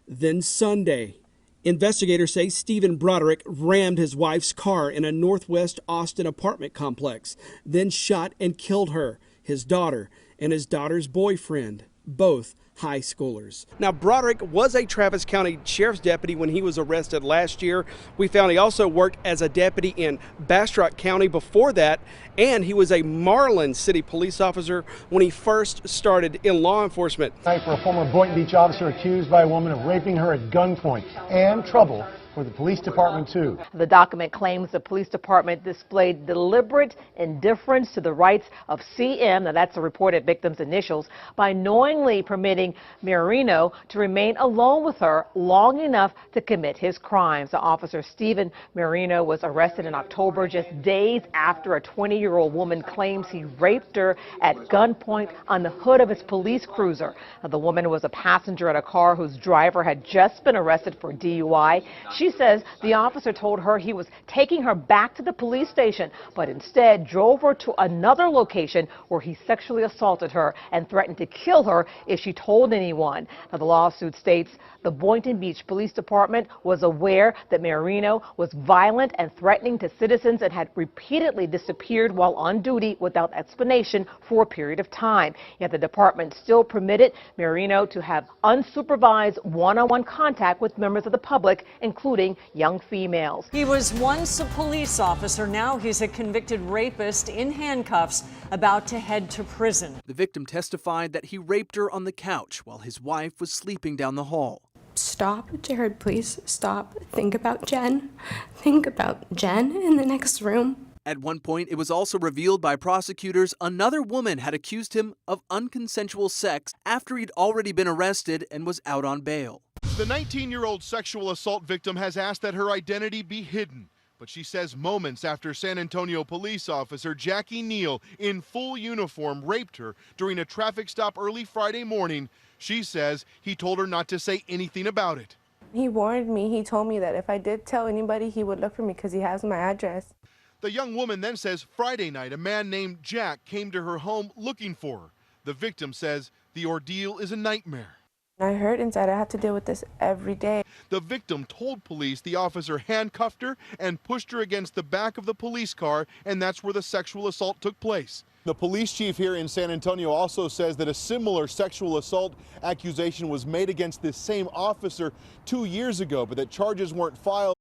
Then Sunday, investigators say Stephen Broderick rammed his wife's car in a northwest Austin apartment complex, then shot and killed her, his daughter, and his daughter's boyfriend, both high schoolers. Now, Broderick was a Travis County Sheriff's deputy when he was arrested last year. We found he also worked as a deputy in Bastrop County before that, and he was a Marlin City police officer when he first started in law enforcement. Tonight for a former Boynton Beach officer accused by a woman of raping her at gunpoint, and trouble for the police department, too. The document claims the police department displayed deliberate indifference to the rights of CM, now that's the reported victim's initials, by knowingly permitting Marino to remain alone with her long enough to commit his crimes. The officer Stephen Marino was arrested in October, just days after a 20-year-old woman claims he raped her at gunpoint on the hood of his police cruiser. Now, the woman was a passenger in a car whose driver had just been arrested for DUI. She says the officer told her he was taking her back to the police station, but instead drove her to another location where he sexually assaulted her and threatened to kill her if she told anyone. Now, the lawsuit states the Boynton Beach Police Department was aware that Marino was violent and threatening to citizens and had repeatedly disappeared while on duty without explanation for a period of time. Yet the department still permitted Marino to have unsupervised one-on-one contact with members of the public, including young females. He was once a police officer. Now he's a convicted rapist in handcuffs, about to head to prison. The victim testified that he raped her on the couch while his wife was sleeping down the hall. Stop, Jared, please stop. Think about Jen. Think about Jen in the next room. At one point, it was also revealed by prosecutors another woman had accused him of unconsensual sex after he'd already been arrested and was out on bail. The 19-year-old sexual assault victim has asked that her identity be hidden, but she says moments after San Antonio police officer Jackie Neal in full uniform raped her during a traffic stop early Friday morning, she says he told her not to say anything about it. He warned me. He told me that if I did tell anybody, he would look for me because he has my address. The young woman then says Friday night a man named Jack came to her home looking for her. The victim says the ordeal is a nightmare. I hurt inside. I have to deal with this every day. The victim told police the officer handcuffed her and pushed her against the back of the police car, and that's where the sexual assault took place. The police chief here in San Antonio also says that a similar sexual assault accusation was made against this same officer 2 years ago, but that charges weren't filed.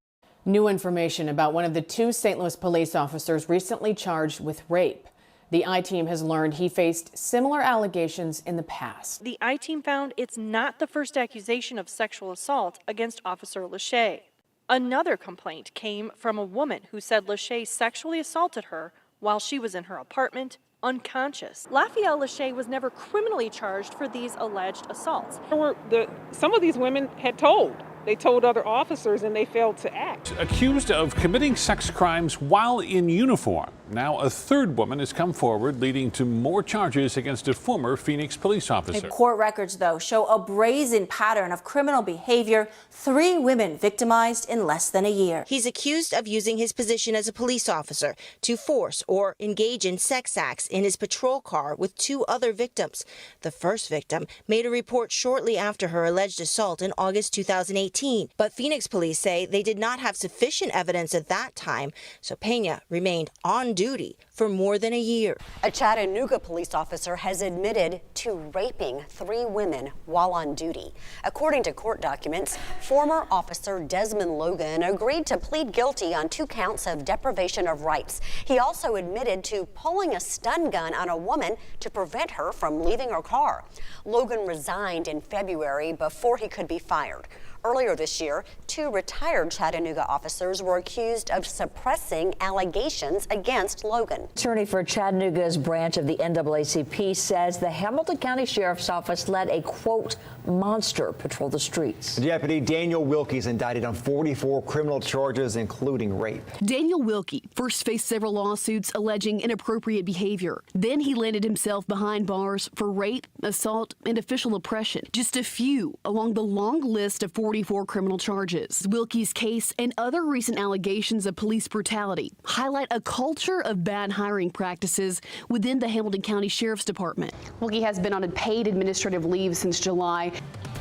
New information about one of the two St. Louis police officers recently charged with rape. The I-Team has learned he faced similar allegations in the past. The I-Team found it's not the first accusation of sexual assault against Officer Lachey. Another complaint came from a woman who said Lachey sexually assaulted her while she was in her apartment, unconscious. Lafayette Lachey was never criminally charged for these alleged assaults. Some of these women had told. They told other officers and they failed to act. Accused of committing sex crimes while in uniform. Now a third woman has come forward, leading to more charges against a former Phoenix police officer. Court records, though, show a brazen pattern of criminal behavior. 3 women victimized in less than a year. He's accused of using his position as a police officer to force or engage in sex acts in his patrol car with 2 other victims. The first victim made a report shortly after her alleged assault in August 2018. 2018. But Phoenix police say they did not have sufficient evidence at that time, so Pena remained on duty for more than a year. A Chattanooga police officer has admitted to raping 3 women while on duty. According to court documents, former officer Desmond Logan agreed to plead guilty on 2 counts of deprivation of rights. He also admitted to pulling a stun gun on a woman to prevent her from leaving her car. Logan resigned in February before he could be fired. Earlier this year, 2 retired Chattanooga officers were accused of suppressing allegations against Logan. Attorney for Chattanooga's branch of the NAACP says the Hamilton County Sheriff's Office let a, quote, monster patrol the streets. Deputy Daniel Wilkie is indicted on 44 criminal charges, including rape. Daniel Wilkie first faced several lawsuits alleging inappropriate behavior. Then he landed himself behind bars for rape, assault, and official oppression. Just a few along the long list of 44 criminal charges. Wilkie's case and other recent allegations of police brutality highlight a culture of bad hiring practices within the Hamilton County Sheriff's Department. Wilkie has been on a paid administrative leave since July.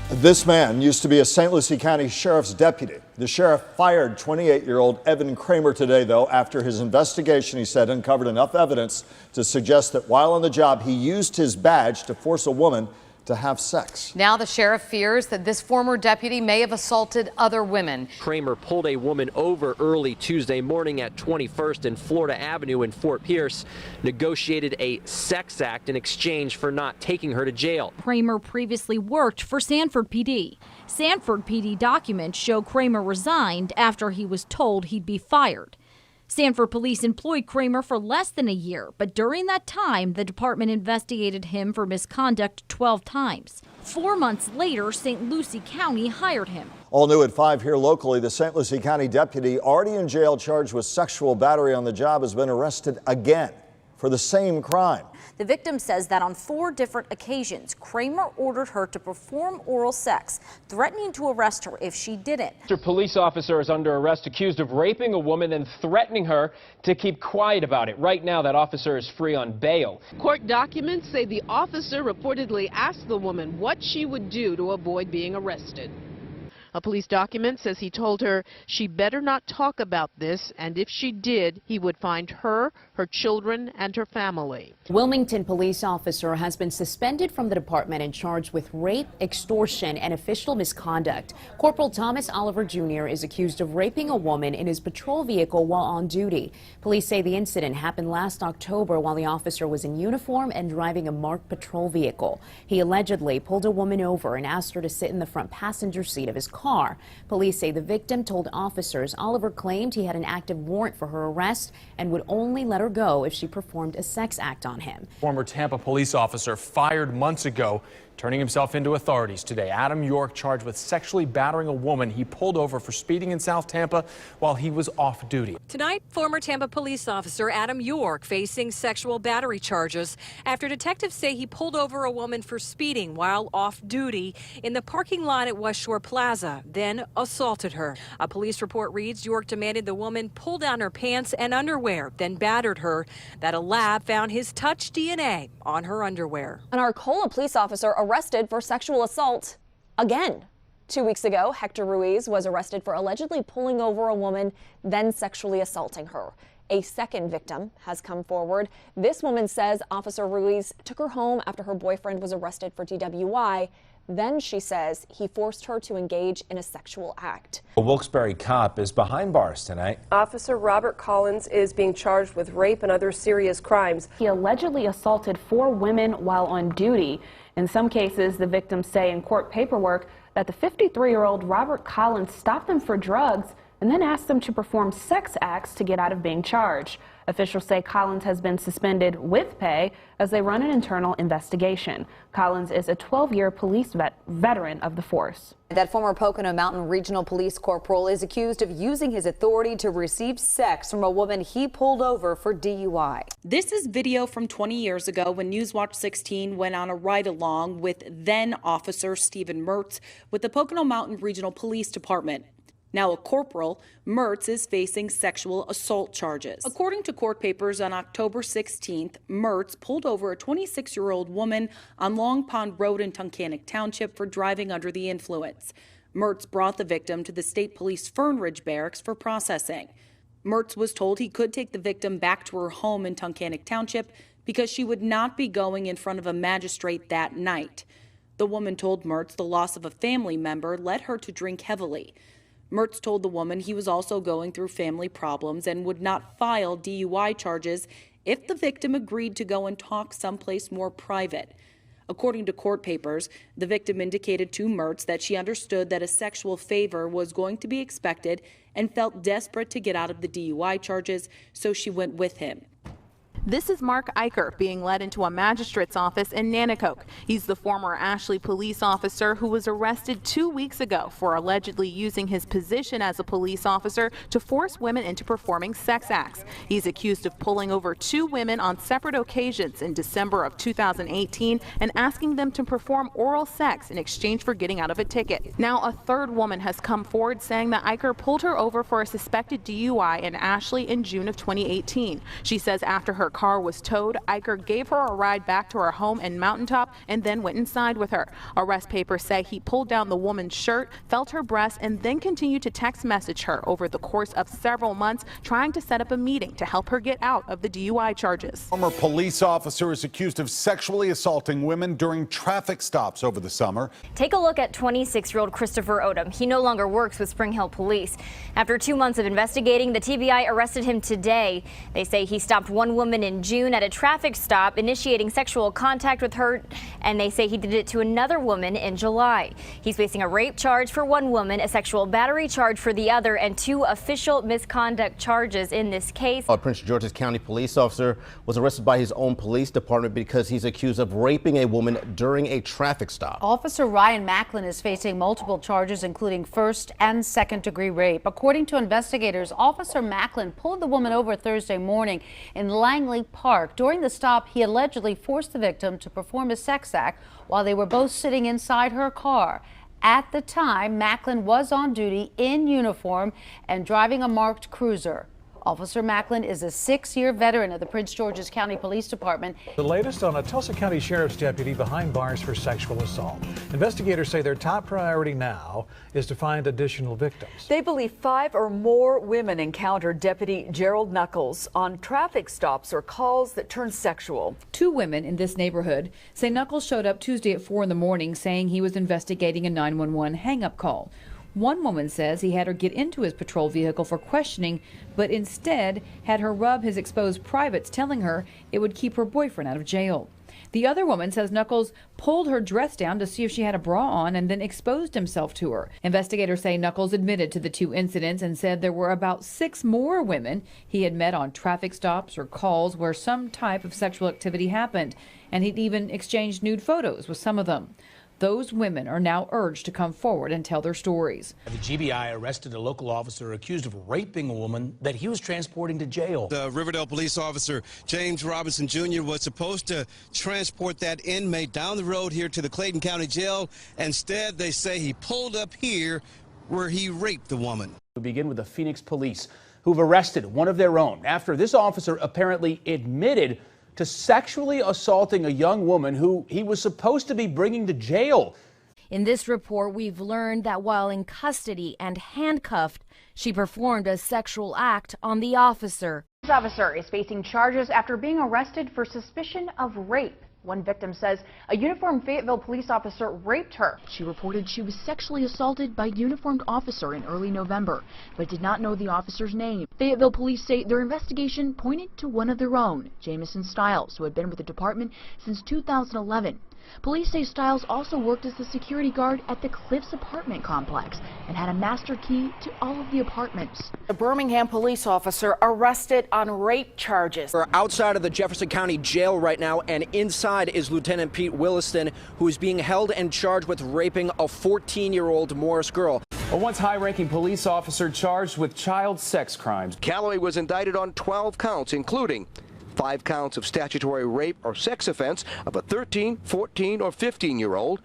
This man used to be a St. Lucie County Sheriff's deputy. The sheriff fired 28-year-old Evan Kramer today, though, after his investigation, he said, uncovered enough evidence to suggest that while on the job, he used his badge to force a woman to have sex. Now the sheriff fears that this former deputy may have assaulted other women. Kramer pulled a woman over early Tuesday morning at 21st and Florida Avenue in Fort Pierce, negotiated a sex act in exchange for not taking her to jail. Kramer previously worked for Sanford PD. Sanford PD documents show Kramer resigned after he was told he'd be fired. Sanford police employed Kramer for less than a year, but during that time, the department investigated him for misconduct 12 times. 4 months later, St. Lucie County hired him. All new at 5 here locally, the St. Lucie County deputy already in jail charged with sexual battery on the job has been arrested again for the same crime. The victim says that on 4 different occasions, Kramer ordered her to perform oral sex, threatening to arrest her if she didn't. A police officer is under arrest accused of raping a woman and threatening her to keep quiet about it. Right now, that officer is free on bail. Court documents say the officer reportedly asked the woman what she would do to avoid being arrested. A police document says he told her she better not talk about this, and if she did, he would find her, her children, and her family. Wilmington police officer has been suspended from the department and charged with rape, extortion, and official misconduct. Corporal Thomas Oliver Jr. is accused of raping a woman in his patrol vehicle while on duty. Police say the incident happened last October while the officer was in uniform and driving a marked patrol vehicle. He allegedly pulled a woman over and asked her to sit in the front passenger seat of his car. Police say the victim told officers Oliver claimed he had an active warrant for her arrest and would only let her go if she performed a sex act on him. Former Tampa police officer fired months ago, turning himself into authorities today. Adam York charged with sexually battering a woman he pulled over for speeding in South Tampa while he was off duty. Tonight, former Tampa police officer Adam York facing sexual battery charges after detectives say he pulled over a woman for speeding while off duty in the parking lot at West Shore Plaza, then assaulted her. A police report reads York demanded the woman pull down her pants and underwear, then battered her. That a lab found his touch DNA on her underwear. An Arcola police officer arrested for sexual assault again. 2 weeks ago, Hector Ruiz was arrested for allegedly pulling over a woman, then sexually assaulting her. A second victim has come forward. This woman says Officer Ruiz took her home after her boyfriend was arrested for DWI. Then she says he forced her to engage in a sexual act. A Wilkes-Barre cop is behind bars tonight. Officer Robert Collins is being charged with rape and other serious crimes. He allegedly assaulted 4 women while on duty. In some cases, the victims say in court paperwork that the 53-year-old Robert Collins stopped them for drugs and then asked them to perform sex acts to get out of being charged. Officials say Collins has been suspended with pay as they run an internal investigation. Collins is a 12-year police veteran of the force. That former Pocono Mountain Regional Police Corporal is accused of using his authority to receive sex from a woman he pulled over for DUI. This is video from 20 years ago when Newswatch 16 went on a ride-along with then Officer Stephen Mertz with the Pocono Mountain Regional Police Department. Now a corporal, Mertz is facing sexual assault charges. According to court papers on October 16th, Mertz pulled over a 26-year-old woman on Long Pond Road in Tunkhannock Township for driving under the influence. Mertz brought the victim to the State Police Fern Ridge Barracks for processing. Mertz was told he could take the victim back to her home in Tunkhannock Township because she would not be going in front of a magistrate that night. The woman told Mertz the loss of a family member led her to drink heavily. Mertz told the woman he was also going through family problems and would not file DUI charges if the victim agreed to go and talk someplace more private. According to court papers, the victim indicated to Mertz that she understood that a sexual favor was going to be expected and felt desperate to get out of the DUI charges, so she went with him. This is Mark Eicher being led into a magistrate's office in Nanticoke. He's the former Ashley police officer who was arrested 2 weeks ago for allegedly using his position as a police officer to force women into performing sex acts. He's accused of pulling over 2 women on separate occasions in December of 2018 and asking them to perform oral sex in exchange for getting out of a ticket. Now a third woman has come forward saying that Eicher pulled her over for a suspected DUI in Ashley in June of 2018. She says after her car was towed, Eicher gave her a ride back to her home in Mountaintop and then went inside with her. Arrest papers say he pulled down the woman's shirt, felt her breasts, and then continued to text message her over the course of several months, trying to set up a meeting to help her get out of the DUI charges. Former police officer is accused of sexually assaulting women during traffic stops over the summer. Take a look at 26-year-old Christopher Odom. He no longer works with Spring Hill Police. After 2 months of investigating, the TBI arrested him today. They say he stopped one woman in June at a traffic stop, initiating sexual contact with her, and they say he did it to another woman in July. He's facing a rape charge for one woman, a sexual battery charge for the other, and 2 official misconduct charges in this case. A Prince George's County police officer was arrested by his own police department because he's accused of raping a woman during a traffic stop. Officer Ryan Macklin is facing multiple charges, including first and second-degree rape. According to investigators, Officer Macklin pulled the woman over Thursday morning in Langley Park. During the stop, he allegedly forced the victim to perform a sex act while they were both sitting inside her car. At the time, Macklin was on duty in uniform and driving a marked cruiser. Officer Macklin is a 6-year veteran of the Prince George's County Police Department. The latest on a Tulsa County Sheriff's deputy behind bars for sexual assault. Investigators say their top priority now is to find additional victims. They believe 5 or more women encountered Deputy Gerald Knuckles on traffic stops or calls that turned sexual. 2 women in this neighborhood say Knuckles showed up Tuesday at 4 in the morning saying he was investigating a 911 hang-up call. One woman says he had her get into his patrol vehicle for questioning, but instead had her rub his exposed privates, telling her it would keep her boyfriend out of jail. The other woman says Knuckles pulled her dress down to see if she had a bra on and then exposed himself to her. Investigators say Knuckles admitted to the 2 incidents and said there were about 6 more women he had met on traffic stops or calls where some type of sexual activity happened, and he'd even exchanged nude photos with some of them. Those women are now urged to come forward and tell their stories. The GBI arrested a local officer accused of raping a woman that he was transporting to jail. The Riverdale police officer, James Robinson Jr., was supposed to transport that inmate down the road here to the Clayton County Jail. Instead, they say he pulled up here where he raped the woman. We begin with the Phoenix police, who've arrested one of their own after this officer apparently admitted to sexually assaulting a young woman who he was supposed to be bringing to jail. In this report, we've learned that while in custody and handcuffed, she performed a sexual act on the officer. This officer is facing charges after being arrested for suspicion of rape. One victim says a uniformed Fayetteville police officer raped her. She reported she was sexually assaulted by a uniformed officer in early November, but did not know the officer's name. Fayetteville police say their investigation pointed to one of their own, Jamison Stiles, who had been with the department since 2011. Police say Stiles also worked as the security guard at the Cliffs apartment complex and had a master key to all of the apartments. A Birmingham police officer arrested on rape charges. We're outside of the Jefferson County Jail right now, and inside is Lieutenant Pete Williston, who is being held and charged with raping a 14-year-old Morris girl. A once high-ranking police officer charged with child sex crimes. Calloway was indicted on 12 counts, including 5 counts of statutory rape or sex offense of a 13, 14, or 15-year-old,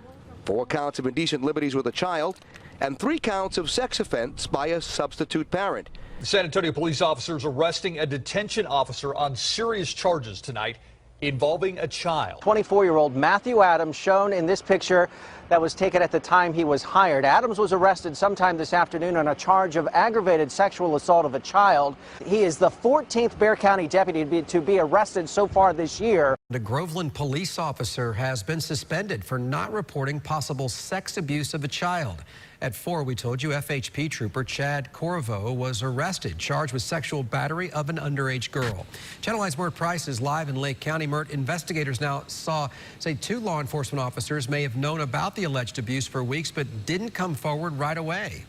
4 counts of indecent liberties with a child, and 3 counts of sex offense by a substitute parent. The San Antonio police officers arresting a detention officer on serious charges tonight involving a child. 24-year-old Matthew Adams, shown in this picture, that was taken at the time he was hired. Adams was arrested sometime this afternoon on a charge of aggravated sexual assault of a child. He is the 14th Bexar County deputy to be arrested so far this year. A Groveland police officer has been suspended for not reporting possible sex abuse of a child. At 4, we told you FHP trooper Chad Corvo was arrested, charged with sexual battery of an underage girl. Channel 9's Mert Price is live in Lake County. Mert, investigators now say 2 law enforcement officers may have known about the alleged abuse for weeks, but didn't come forward right away.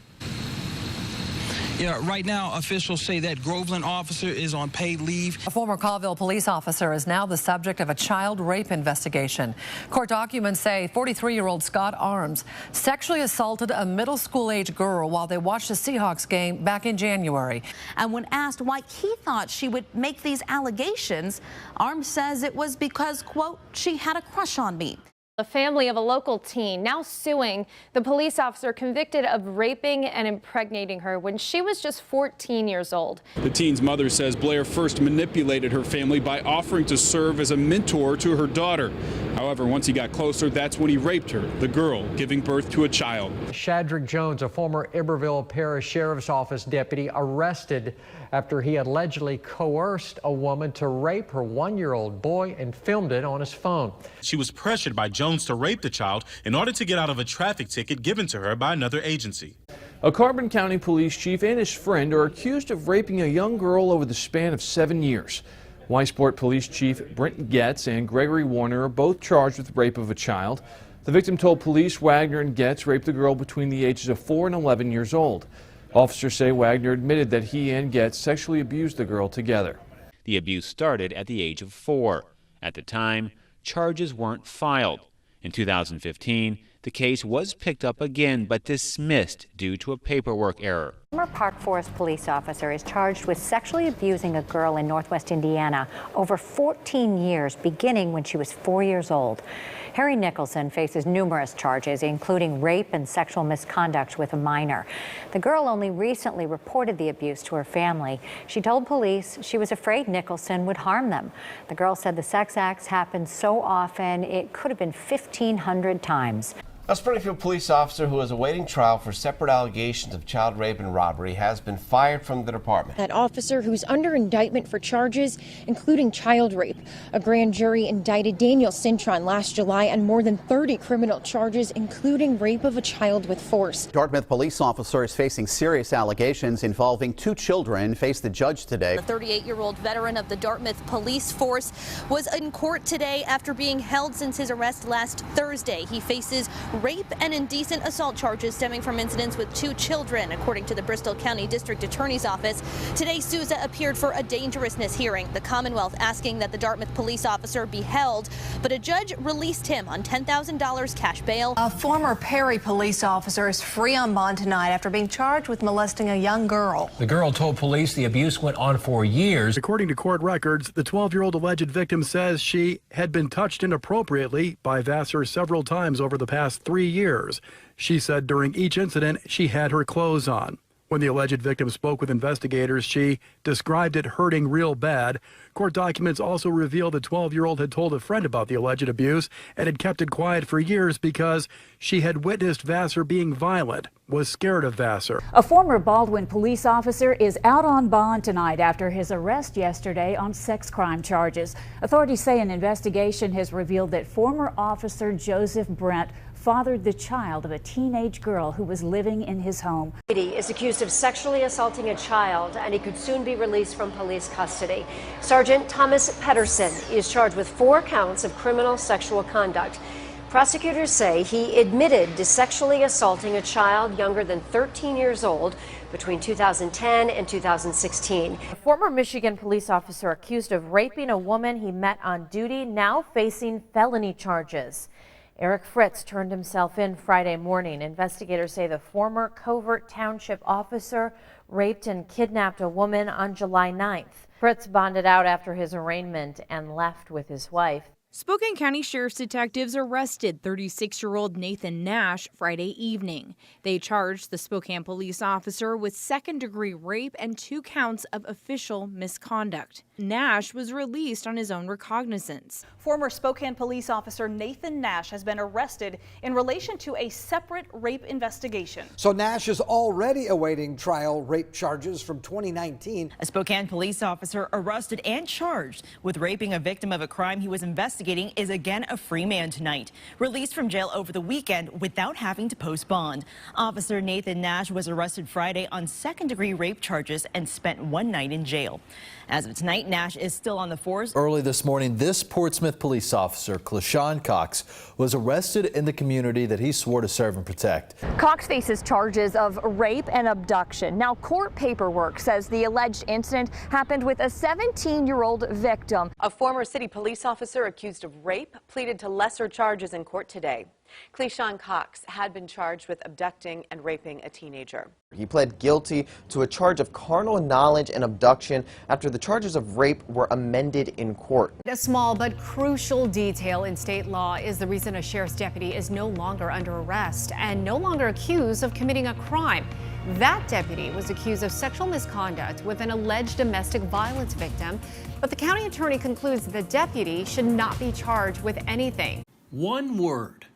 Yeah, right now, officials say that Groveland officer is on paid leave. A former Colville police officer is now the subject of a child rape investigation. Court documents say 43-year-old Scott Arms sexually assaulted a middle school-age girl while they watched a Seahawks game back in January. And when asked why he thought she would make these allegations, Arms says it was because, quote, she had a crush on me. The family of a local teen now suing the police officer convicted of raping and impregnating her when she was just 14 years old. The teen's mother says Blair first manipulated her family by offering to serve as a mentor to her daughter. However, once he got closer, that's when he raped her, the girl giving birth to a child. Shadrack Jones, a former Iberville Parish Sheriff's Office deputy, arrested after he allegedly coerced a woman to rape her 1-year-old boy and filmed it on his phone. She was pressured by Jones to rape the child in order to get out of a traffic ticket given to her by another agency. A Carbon County police chief and his friend are accused of raping a young girl over the span of 7 years. Wysport Police Chief Brent Getz and Gregory Warner are both charged with rape of a child. The victim told police Wagner and Getz raped the girl between the ages of 4 and 11 years old. Officers say Wagner admitted that he and Getz sexually abused the girl together. The abuse started at the age of 4. At the time, charges weren't filed. In 2015, the case was picked up again but dismissed due to a paperwork error. A former Park Forest police officer is charged with sexually abusing a girl in Northwest Indiana over 14 years, beginning when she was 4 years old. Harry Nicholson faces numerous charges, including rape and sexual misconduct with a minor. The girl only recently reported the abuse to her family. She told police she was afraid Nicholson would harm them. The girl said the sex acts happened so often it could have been 1,500 times. A Springfield police officer who is awaiting trial for separate allegations of child rape and robbery has been fired from the department. That officer, who's under indictment for charges including child rape. A grand jury indicted Daniel Cintron last July on more than 30 criminal charges, including rape of a child with force. Dartmouth police officer is facing serious allegations involving 2 children. Faced the judge today. The 38-year-old veteran of the Dartmouth police force was in court today after being held since his arrest last Thursday. He faces rape and indecent assault charges stemming from incidents with 2 children, according to the Bristol County District Attorney's Office. Today, Souza appeared for a dangerousness hearing, the Commonwealth asking that the Dartmouth police officer be held, but a judge released him on $10,000 cash bail. A former Perry police officer is free on bond tonight after being charged with molesting a young girl. The girl told police the abuse went on for years. According to court records, the 12-year-old alleged victim says she had been touched inappropriately by Vassar several times over the past 3 years. She said during each incident she had her clothes on. When the alleged victim spoke with investigators, she described it hurting real bad. Court documents also reveal the 12-year-old had told a friend about the alleged abuse and had kept it quiet for years because she had witnessed Vassar being violent, was scared of Vassar. A former Baldwin police officer is out on bond tonight after his arrest yesterday on sex crime charges. Authorities say an investigation has revealed that former officer Joseph Brent fathered the child of a teenage girl who was living in his home. He is accused of sexually assaulting a child, and he could soon be released from police custody. Sergeant Thomas Pedersen is charged with 4 counts of criminal sexual conduct. Prosecutors say he admitted to sexually assaulting a child younger than 13 years old between 2010 and 2016. A former Michigan police officer accused of raping a woman he met on duty, now facing felony charges. Eric Fritz turned himself in Friday morning. Investigators say the former Covert Township officer raped and kidnapped a woman on July 9th. Fritz bonded out after his arraignment and left with his wife. Spokane County Sheriff's detectives arrested 36-year-old Nathan Nash Friday evening. They charged the Spokane police officer with second-degree rape and 2 counts of official misconduct. Nash was released on his own recognizance. Former Spokane police officer Nathan Nash has been arrested in relation to a separate rape investigation. So Nash is already awaiting trial rape charges from 2019. A Spokane police officer arrested and charged with raping a victim of a crime he was investigating is again a free man tonight, released from jail over the weekend without having to post bond. Officer Nathan Nash was arrested Friday on second-degree rape charges and spent 1 night in jail. As of tonight, Nash is still on the force. Early this morning, this Portsmouth police officer, Clishawn Cox, was arrested in the community that he swore to serve and protect. Cox faces charges of rape and abduction. Now, court paperwork says the alleged incident happened with a 17-year-old victim. A former city police officer accused of rape pleaded to lesser charges in court today. Clishawn Cox had been charged with abducting and raping a teenager. He pled guilty to a charge of carnal knowledge and abduction after the charges of rape were amended in court. A small but crucial detail in state law is the reason a sheriff's deputy is no longer under arrest and no longer accused of committing a crime. That deputy was accused of sexual misconduct with an alleged domestic violence victim, but the county attorney concludes the deputy should not be charged with anything. One word,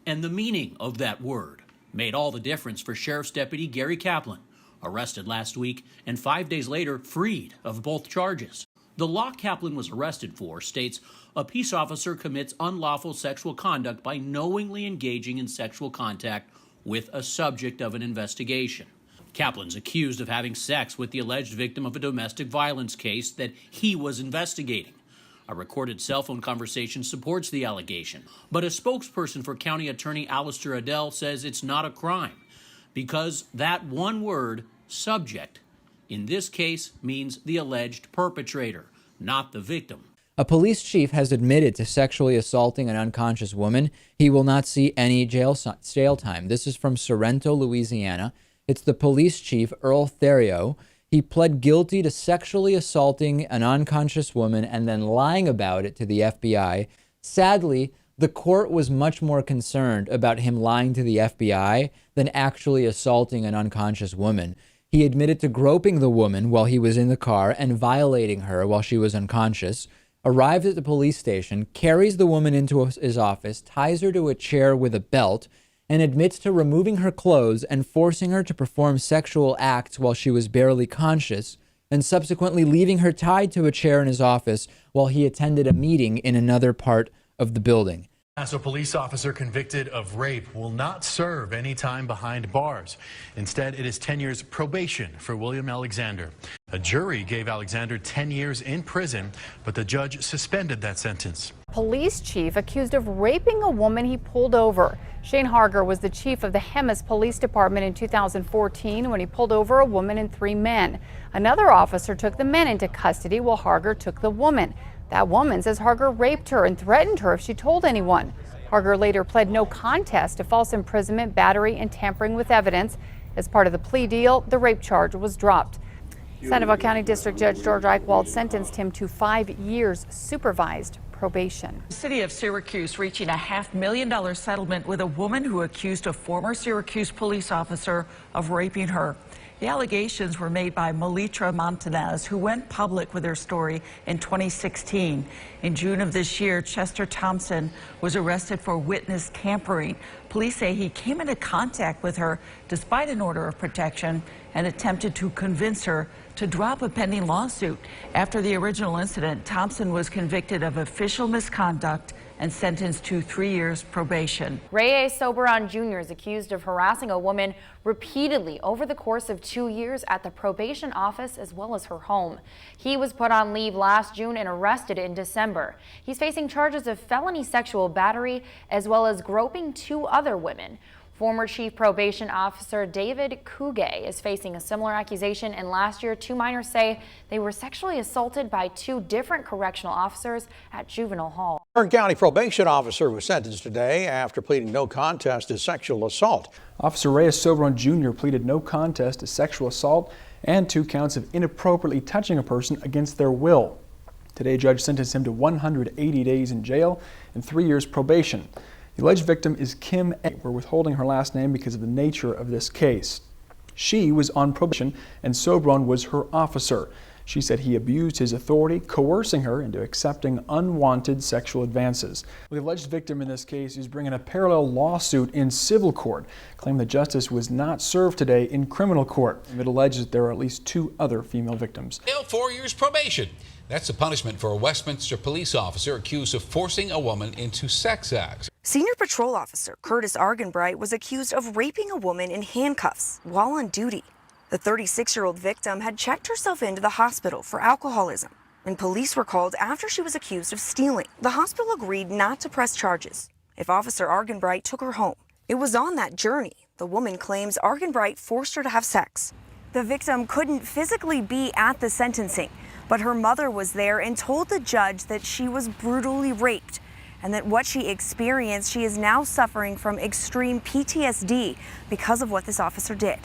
and the meaning of that word made all the difference for Sheriff's Deputy Gary Kaplan, arrested last week and 5 days later freed of both charges. The law Kaplan was arrested for states a peace officer commits unlawful sexual conduct by knowingly engaging in sexual contact with a subject of an investigation. Kaplan's accused of having sex with the alleged victim of a domestic violence case that he was investigating. A recorded cell phone conversation supports the allegation, but a spokesperson for County Attorney Alistair Adele says it's not a crime because that one word, subject, in this case means the alleged perpetrator, not the victim. A police chief has admitted to sexually assaulting an unconscious woman. He will not see any jail time. This is from Sorrento, Louisiana. It's the police chief, Earl Theriot. He pled guilty to sexually assaulting an unconscious woman and then lying about it to the FBI. Sadly, the court was much more concerned about him lying to the FBI than actually assaulting an unconscious woman. He admitted to groping the woman while he was in the car and violating her while she was unconscious, arrives at the police station, carries the woman into his office, ties her to a chair with a belt, and admits to removing her clothes and forcing her to perform sexual acts while she was barely conscious, and subsequently leaving her tied to a chair in his office while he attended a meeting in another part of the building. A police officer convicted of rape will not serve any time behind bars. Instead, it is 10 years probation for William Alexander. A jury gave Alexander 10 years in prison, but the judge suspended that sentence. Police chief accused of raping a woman he pulled over. Shane Harger was the chief of the Hemis Police Department in 2014 when he pulled over a woman and 3 men. Another officer took the men into custody while Harger took the woman. That woman says Harger raped her and threatened her if she told anyone. Harger later pled no contest to false imprisonment, battery, and tampering with evidence. As part of the plea deal, the rape charge was dropped. Sandoval County District Judge George Eichwald sentenced him to 5 years supervised probation. The city of Syracuse reaching a $500,000 settlement with a woman who accused a former Syracuse police officer of raping her. The allegations were made by Melitra Montanez, who went public with her story in 2016. In June of this year, Chester Thompson was arrested for witness tampering. Police say he came into contact with her despite an order of protection and attempted to convince her to drop a pending lawsuit. After the original incident, Thompson was convicted of official misconduct and sentenced to 3 years probation. Ray A. Soberon Jr. is accused of harassing a woman repeatedly over the course of 2 years at the probation office as well as her home. He was put on leave last June and arrested in December. He's facing charges of felony sexual battery as well as groping 2 other women. Former Chief Probation Officer David Kugay is facing a similar accusation, and last year 2 minors say they were sexually assaulted by 2 different correctional officers at Juvenile Hall. Kern County probation officer was sentenced today after pleading no contest to sexual assault. Officer Ray A. Soberon Jr. pleaded no contest to sexual assault and 2 counts of inappropriately touching a person against their will. Today, a judge sentenced him to 180 days in jail and 3 years probation. The alleged victim is Kim A. We're withholding her last name because of the nature of this case. She was on probation and Sobron was her officer. She said he abused his authority, coercing her into accepting unwanted sexual advances. The alleged victim in this case is bringing a parallel lawsuit in civil court, claiming that justice was not served today in criminal court. It alleges that there are at least 2 other female victims. 4 years probation. That's the punishment for a Westminster police officer accused of forcing a woman into sex acts. Senior patrol officer Curtis Argenbright was accused of raping a woman in handcuffs while on duty. The 36-year-old victim had checked herself into the hospital for alcoholism, and police were called after she was accused of stealing. The hospital agreed not to press charges if Officer Argenbright took her home. It was on that journey the woman claims Argenbright forced her to have sex. The victim couldn't physically be at the sentencing, but her mother was there and told the judge that she was brutally raped and that what she experienced, she is now suffering from extreme PTSD because of what this officer did.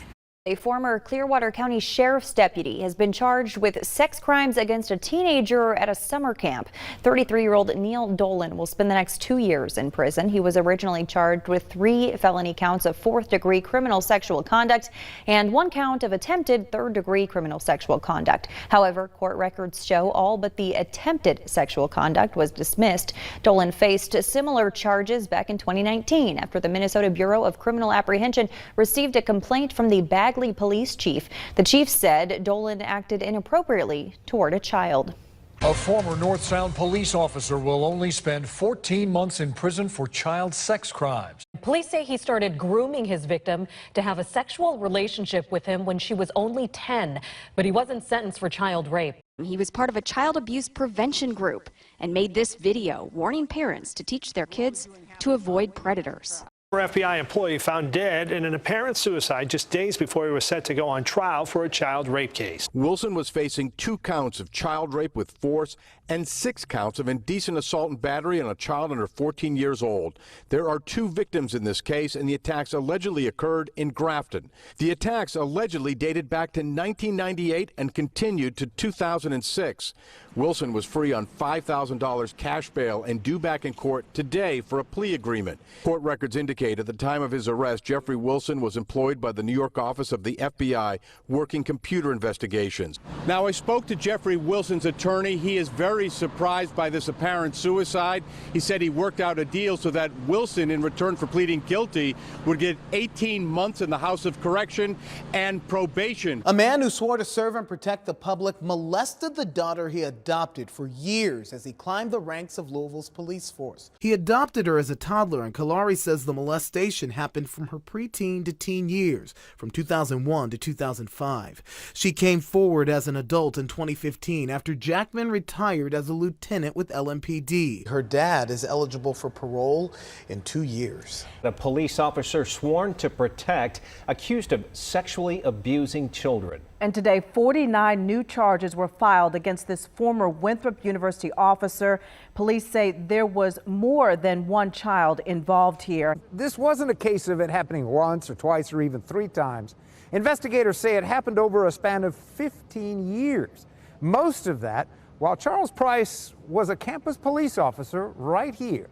A former Clearwater County Sheriff's deputy has been charged with sex crimes against a teenager at a summer camp. 33-year-old Neil Dolan will spend the next 2 years in prison. He was originally charged with 3 felony counts of 4th-degree criminal sexual conduct and 1 count of attempted 3rd-degree criminal sexual conduct. However, court records show all but the attempted sexual conduct was dismissed. Dolan faced similar charges back in 2019 after the Minnesota Bureau of Criminal Apprehension received a complaint from the Bagley police chief. The chief said Dolan acted inappropriately toward a child. A former North Sound police officer will only spend 14 months in prison for child sex crimes. Police say he started grooming his victim to have a sexual relationship with him when she was only 10, but he wasn't sentenced for child rape. He was part of a child abuse prevention group and made this video warning parents to teach their kids to avoid predators. FBI employee found dead in an apparent suicide just days before he was set to go on trial for a child rape case. Wilson was facing 2 counts of child rape with force and 6 counts of indecent assault and battery on a child under 14 years old. There are 2 victims in this case, and the attacks allegedly occurred in Grafton. The attacks allegedly dated back to 1998 and continued to 2006. Wilson was free on $5,000 cash bail and due back in court today for a plea agreement. Court records indicate at the time of his arrest, Jeffrey Wilson was employed by the New York office of the FBI working computer investigations. Now, I spoke to Jeffrey Wilson's attorney. He is very surprised by this apparent suicide. He said he worked out a deal so that Wilson, in return for pleading guilty, would get 18 months in the House of Correction and probation. A man who swore to serve and protect the public molested the daughter he adopted for years as he climbed the ranks of Louisville's police force. He adopted her as a toddler, and Kalari says the molestation happened from her preteen to teen years, from 2001 to 2005. She came forward as an adult in 2015 after Jackman retired as a lieutenant with LMPD. Her dad is eligible for parole in 2 years. The police officer sworn to protect, accused of sexually abusing children. And today, 49 new charges were filed against this former Winthrop University officer. Police say there was more than 1 child involved here. This wasn't a case of it happening once or twice or even 3 times. Investigators say it happened over a span of 15 years. Most of that while Charles Price was a campus police officer right here.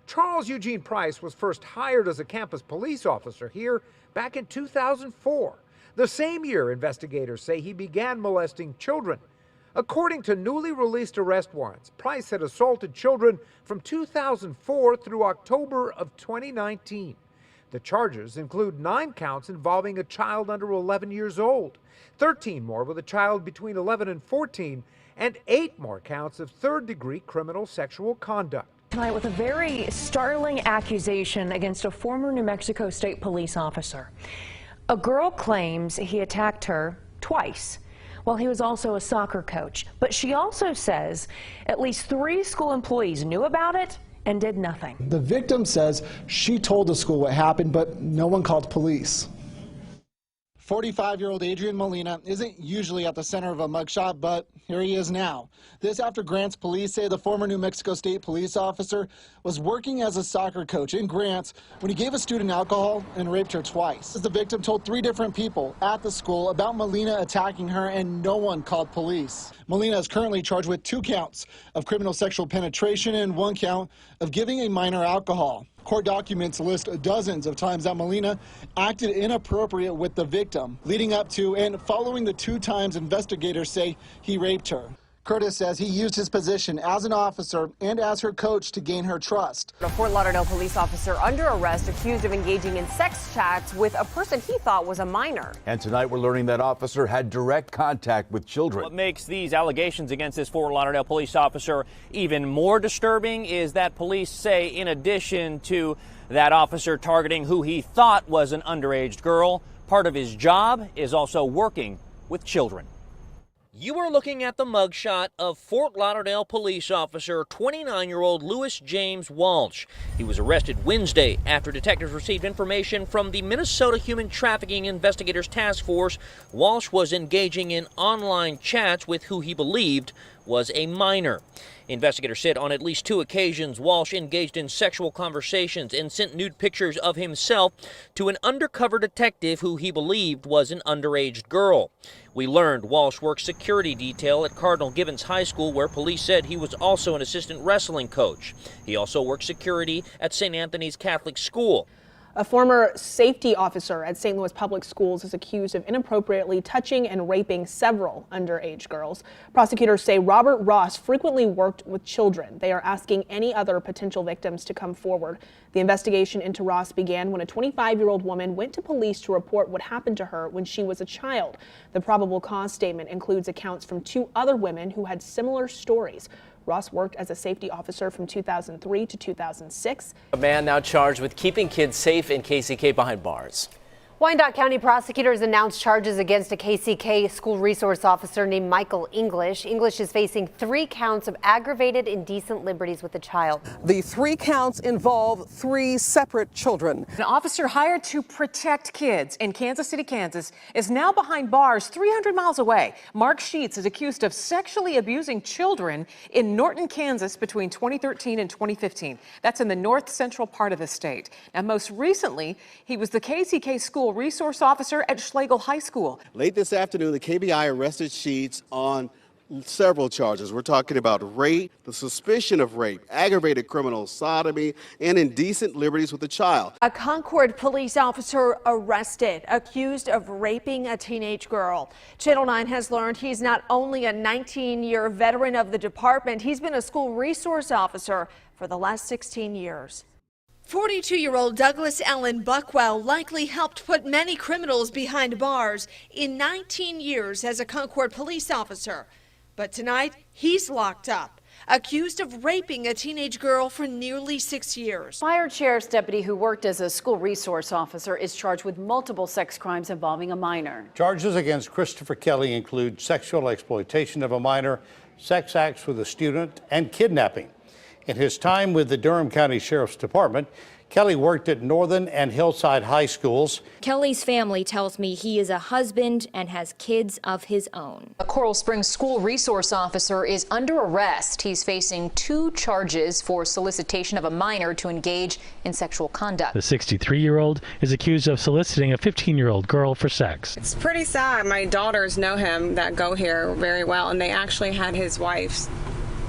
Charles Eugene Price was first hired as a campus police officer here back in 2004. The same year, investigators say he began molesting children. According to newly released arrest warrants, Price had assaulted children from 2004 through October of 2019. The charges include 9 counts involving a child under 11 years old, 13 more with a child between 11 and 14, and 8 more counts of 3rd-degree criminal sexual conduct. Tonight with a very startling accusation against a former New Mexico State police officer. A girl claims he attacked her twice. Well, he was also a soccer coach, but she also says at least 3 school employees knew about it and did nothing. The victim says she told the school what happened, but no one called police. 45-year-old Adrian Molina isn't usually at the center of a mugshot, but here he is now. This after Grants police say the former New Mexico State police officer was working as a soccer coach in Grants when he gave a student alcohol and raped her twice. The victim told 3 different people at the school about Molina attacking her, and no one called police. Molina is currently charged with 2 counts of criminal sexual penetration and 1 count of giving a minor alcohol. Court documents list dozens of times that Molina acted inappropriate with the victim, leading up to and following the 2 times investigators say he raped her. Curtis says he used his position as an officer and as her coach to gain her trust. A Fort Lauderdale police officer under arrest accused of engaging in sex chats with a person he thought was a minor. And tonight we're learning that officer had direct contact with children. What makes these allegations against this Fort Lauderdale police officer even more disturbing is that police say in addition to that officer targeting who he thought was an underage girl, part of his job is also working with children. You are looking at the mugshot of Fort Lauderdale police officer 29-year-old Louis James Walsh. He was arrested Wednesday after detectives received information from the Minnesota Human Trafficking Investigators Task Force. Walsh was engaging in online chats with who he believed was a minor. Investigators said on at least 2 occasions, Walsh engaged in sexual conversations and sent nude pictures of himself to an undercover detective who he believed was an underage girl. We learned Walsh worked security detail at Cardinal Gibbons High School, where police said he was also an assistant wrestling coach. He also worked security at St. Anthony's Catholic School. A former safety officer at St. Louis Public Schools is accused of inappropriately touching and raping several underage girls. Prosecutors say Robert Ross frequently worked with children. They are asking any other potential victims to come forward. The investigation into Ross began when a 25-year-old woman went to police to report what happened to her when she was a child. The probable cause statement includes accounts from 2 other women who had similar stories. Ross worked as a safety officer from 2003 to 2006. A man now charged with keeping kids safe in KCK behind bars. Wyandotte County prosecutors announced charges against a KCK school resource officer named Michael English. English is facing 3 counts of aggravated indecent liberties with a child. The 3 counts involve 3 separate children. An officer hired to protect kids in Kansas City, Kansas, is now behind bars 300 miles away. Mark Sheets is accused of sexually abusing children in Norton, Kansas between 2013 and 2015. That's in the north central part of the state. Now, most recently, he was the KCK school resource officer at Schlegel High School. Late this afternoon, the KBI arrested Sheets on several charges. We're talking about rape, the suspicion of rape, aggravated criminal sodomy, and indecent liberties with a child. A Concord police officer arrested, accused of raping a teenage girl. Channel 9 has learned he's not only a 19-year veteran of the department, he's been a school resource officer for the last 16 years. 42-year-old Douglas Allen Buckwell likely helped put many criminals behind bars in 19 years as a Concord police officer. But tonight, he's locked up, accused of raping a teenage girl for nearly 6 years. Fired sheriff's deputy who worked as a school resource officer is charged with multiple sex crimes involving a minor. Charges against Christopher Kelly include sexual exploitation of a minor, sex acts with a student, and kidnapping. In his time with the Durham County Sheriff's Department, Kelly worked at Northern and Hillside High Schools. Kelly's family tells me he is a husband and has kids of his own. A Coral Springs school resource officer is under arrest. He's facing 2 charges for solicitation of a minor to engage in sexual conduct. The 63-year-old is accused of soliciting a 15-year-old girl for sex. It's pretty sad. My daughters know him that go here very well, and they actually had his wife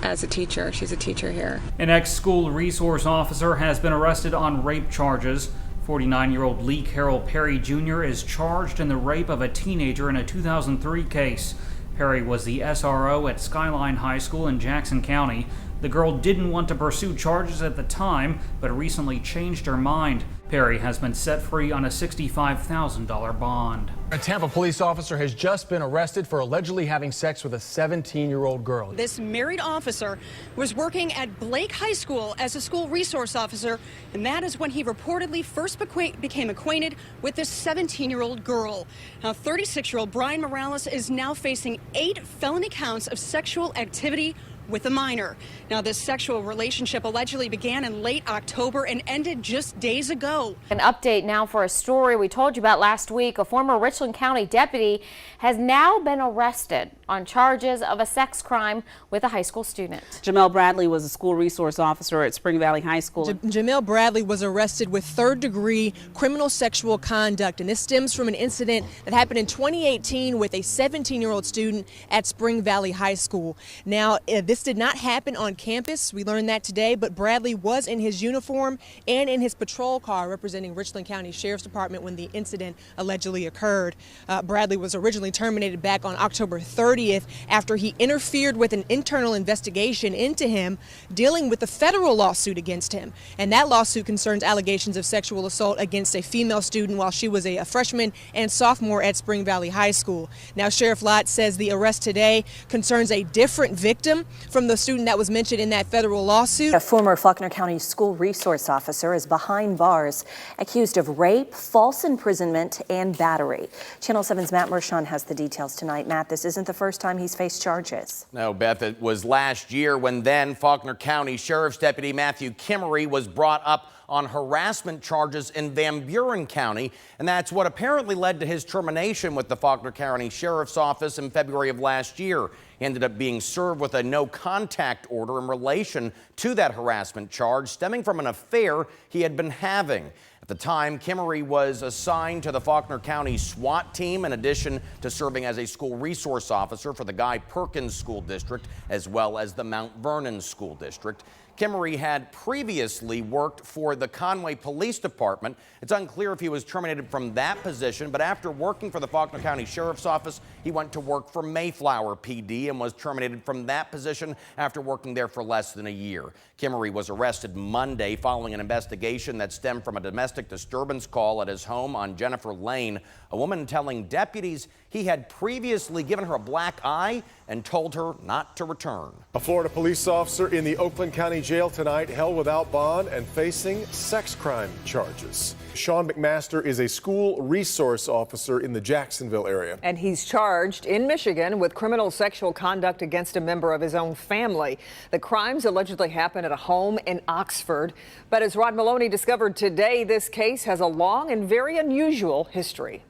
as a teacher. She's a teacher here. An ex-school resource officer has been arrested on rape charges. 49-year-old Lee Carroll Perry Jr. is charged in the rape of a teenager in a 2003 case. Perry was the SRO at Skyline High School in Jackson County. The girl didn't want to pursue charges at the time, but recently changed her mind. Perry has been set free on a $65,000 bond. A Tampa police officer has just been arrested for allegedly having sex with a 17-year-old girl. This married officer was working at Blake High School as a school resource officer, and that is when he reportedly first became acquainted with this 17-year-old girl. Now, 36-year-old Brian Morales is now facing 8 felony counts of sexual activity with a minor. Now, this sexual relationship allegedly began in late October and ended just days ago. An update now for a story we told you about last week. A former Richland County deputy has now been arrested on charges of a sex crime with a high school student. Jamel Bradley was a school resource officer at Spring Valley High School. Jamel Bradley was arrested with third-degree criminal sexual conduct, and this stems from an incident that happened in 2018 with a 17-year-old student at Spring Valley High School. Now, this did not happen on campus. We learned that today, but Bradley was in his uniform and in his patrol car representing Richland County Sheriff's Department when the incident allegedly occurred. Bradley was originally terminated back on October 30th after he interfered with an internal investigation into him dealing with a federal lawsuit against him. And that lawsuit concerns allegations of sexual assault against a female student while she was a freshman and sophomore at Spring Valley High School. Now, Sheriff Lott says the arrest today concerns a different victim from the student that was mentioned in that federal lawsuit. A former Faulkner County school resource officer is behind bars, accused of rape, false imprisonment, and battery. Channel 7's Matt Mershon has the details tonight. Matt, this isn't the first time he's faced charges. No, Beth, it was last year when then Faulkner County Sheriff's Deputy Matthew Kimmery was brought up on harassment charges in Van Buren County, and that's what apparently led to his termination with the Faulkner County Sheriff's Office in February of last year. He ended up being served with a no-contact order in relation to that harassment charge stemming from an affair he had been having. At the time, Kimmery was assigned to the Faulkner County SWAT team in addition to serving as a school resource officer for the Guy Perkins School District as well as the Mount Vernon School District. Kimmery had previously worked for the Conway Police Department. It's unclear if he was terminated from that position, but after working for the Faulkner County Sheriff's Office, he went to work for Mayflower PD and was terminated from that position after working there for less than a year. Kimmery was arrested Monday following an investigation that stemmed from a domestic disturbance call at his home on Jennifer Lane. A woman telling deputies he had previously given her a black eye and told her not to return. A Florida police officer in the Oakland County Jail tonight held without bond and facing sex crime charges. Sean McMaster is a school resource officer in the Jacksonville area. And he's charged in Michigan with criminal sexual conduct against a member of his own family. The crimes allegedly happened at a home in Oxford. But as Rod Maloney discovered today, this case has a long and very unusual history.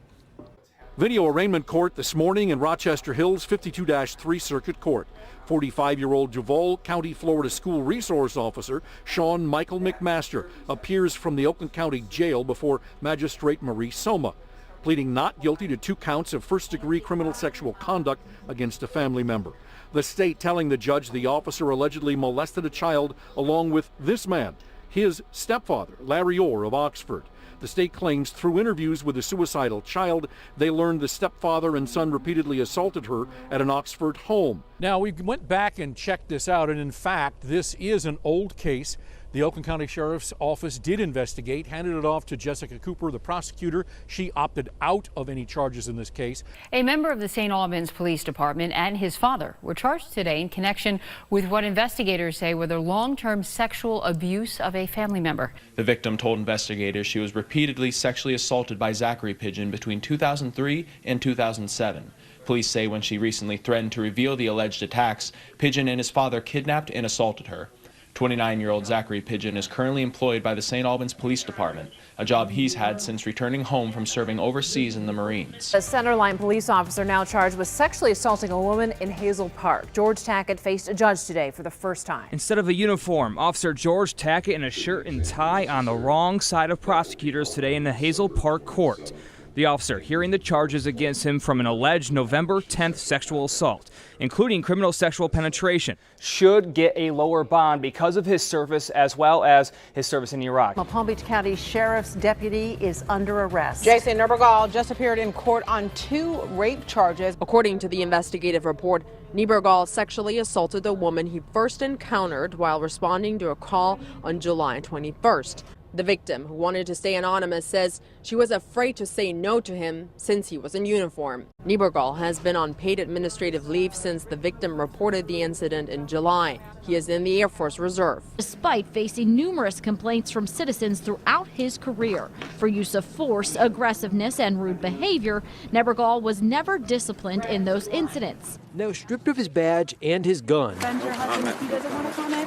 Video arraignment court this morning in Rochester Hills 52-3 Circuit Court. 45-year-old Duval County, Florida school resource officer Sean Michael McMaster appears from the Oakland County Jail before Magistrate Marie Soma, pleading not guilty to 2 counts of first-degree criminal sexual conduct against a family member. The state telling the judge the officer allegedly molested a child along with this man, his stepfather, Larry Orr of Oxford. The state claims through interviews with the suicidal child, they learned the stepfather and son repeatedly assaulted her at an Oxford home. Now, we went back and checked this out, and in fact, this is an old case. The Oakland County Sheriff's Office did investigate, handed it off to Jessica Cooper, the prosecutor. She opted out of any charges in this case. A member of the St. Albans Police Department and his father were charged today in connection with what investigators say were the long-term sexual abuse of a family member. The victim told investigators she was repeatedly sexually assaulted by Zachary Pigeon between 2003 and 2007. Police say when she recently threatened to reveal the alleged attacks, Pigeon and his father kidnapped and assaulted her. 29-year-old Zachary Pigeon is currently employed by the St. Albans Police Department, a job he's had since returning home from serving overseas in the Marines. A Centerline police officer now charged with sexually assaulting a woman in Hazel Park. George Tackett faced a judge today for the first time. Instead of a uniform, Officer George Tackett in a shirt and tie on the wrong side of prosecutors today in the Hazel Park court. The officer hearing the charges against him from an alleged November 10th sexual assault, including criminal sexual penetration, should get a lower bond because of his service as well as his service in Iraq. A Palm Beach County Sheriff's deputy is under arrest. Jason Niebergall just appeared in court on 2 rape charges. According to the investigative report, Niebergall sexually assaulted the woman he first encountered while responding to a call on July 21st. The victim, who wanted to stay anonymous, says She was afraid to say no to him since he was in uniform. Niebergall has been on paid administrative leave since the victim reported the incident in July. He is in the Air Force Reserve. Despite facing numerous complaints from citizens throughout his career for use of force, aggressiveness, and rude behavior, Niebergall was never disciplined in those incidents. Now stripped of his badge and his gun,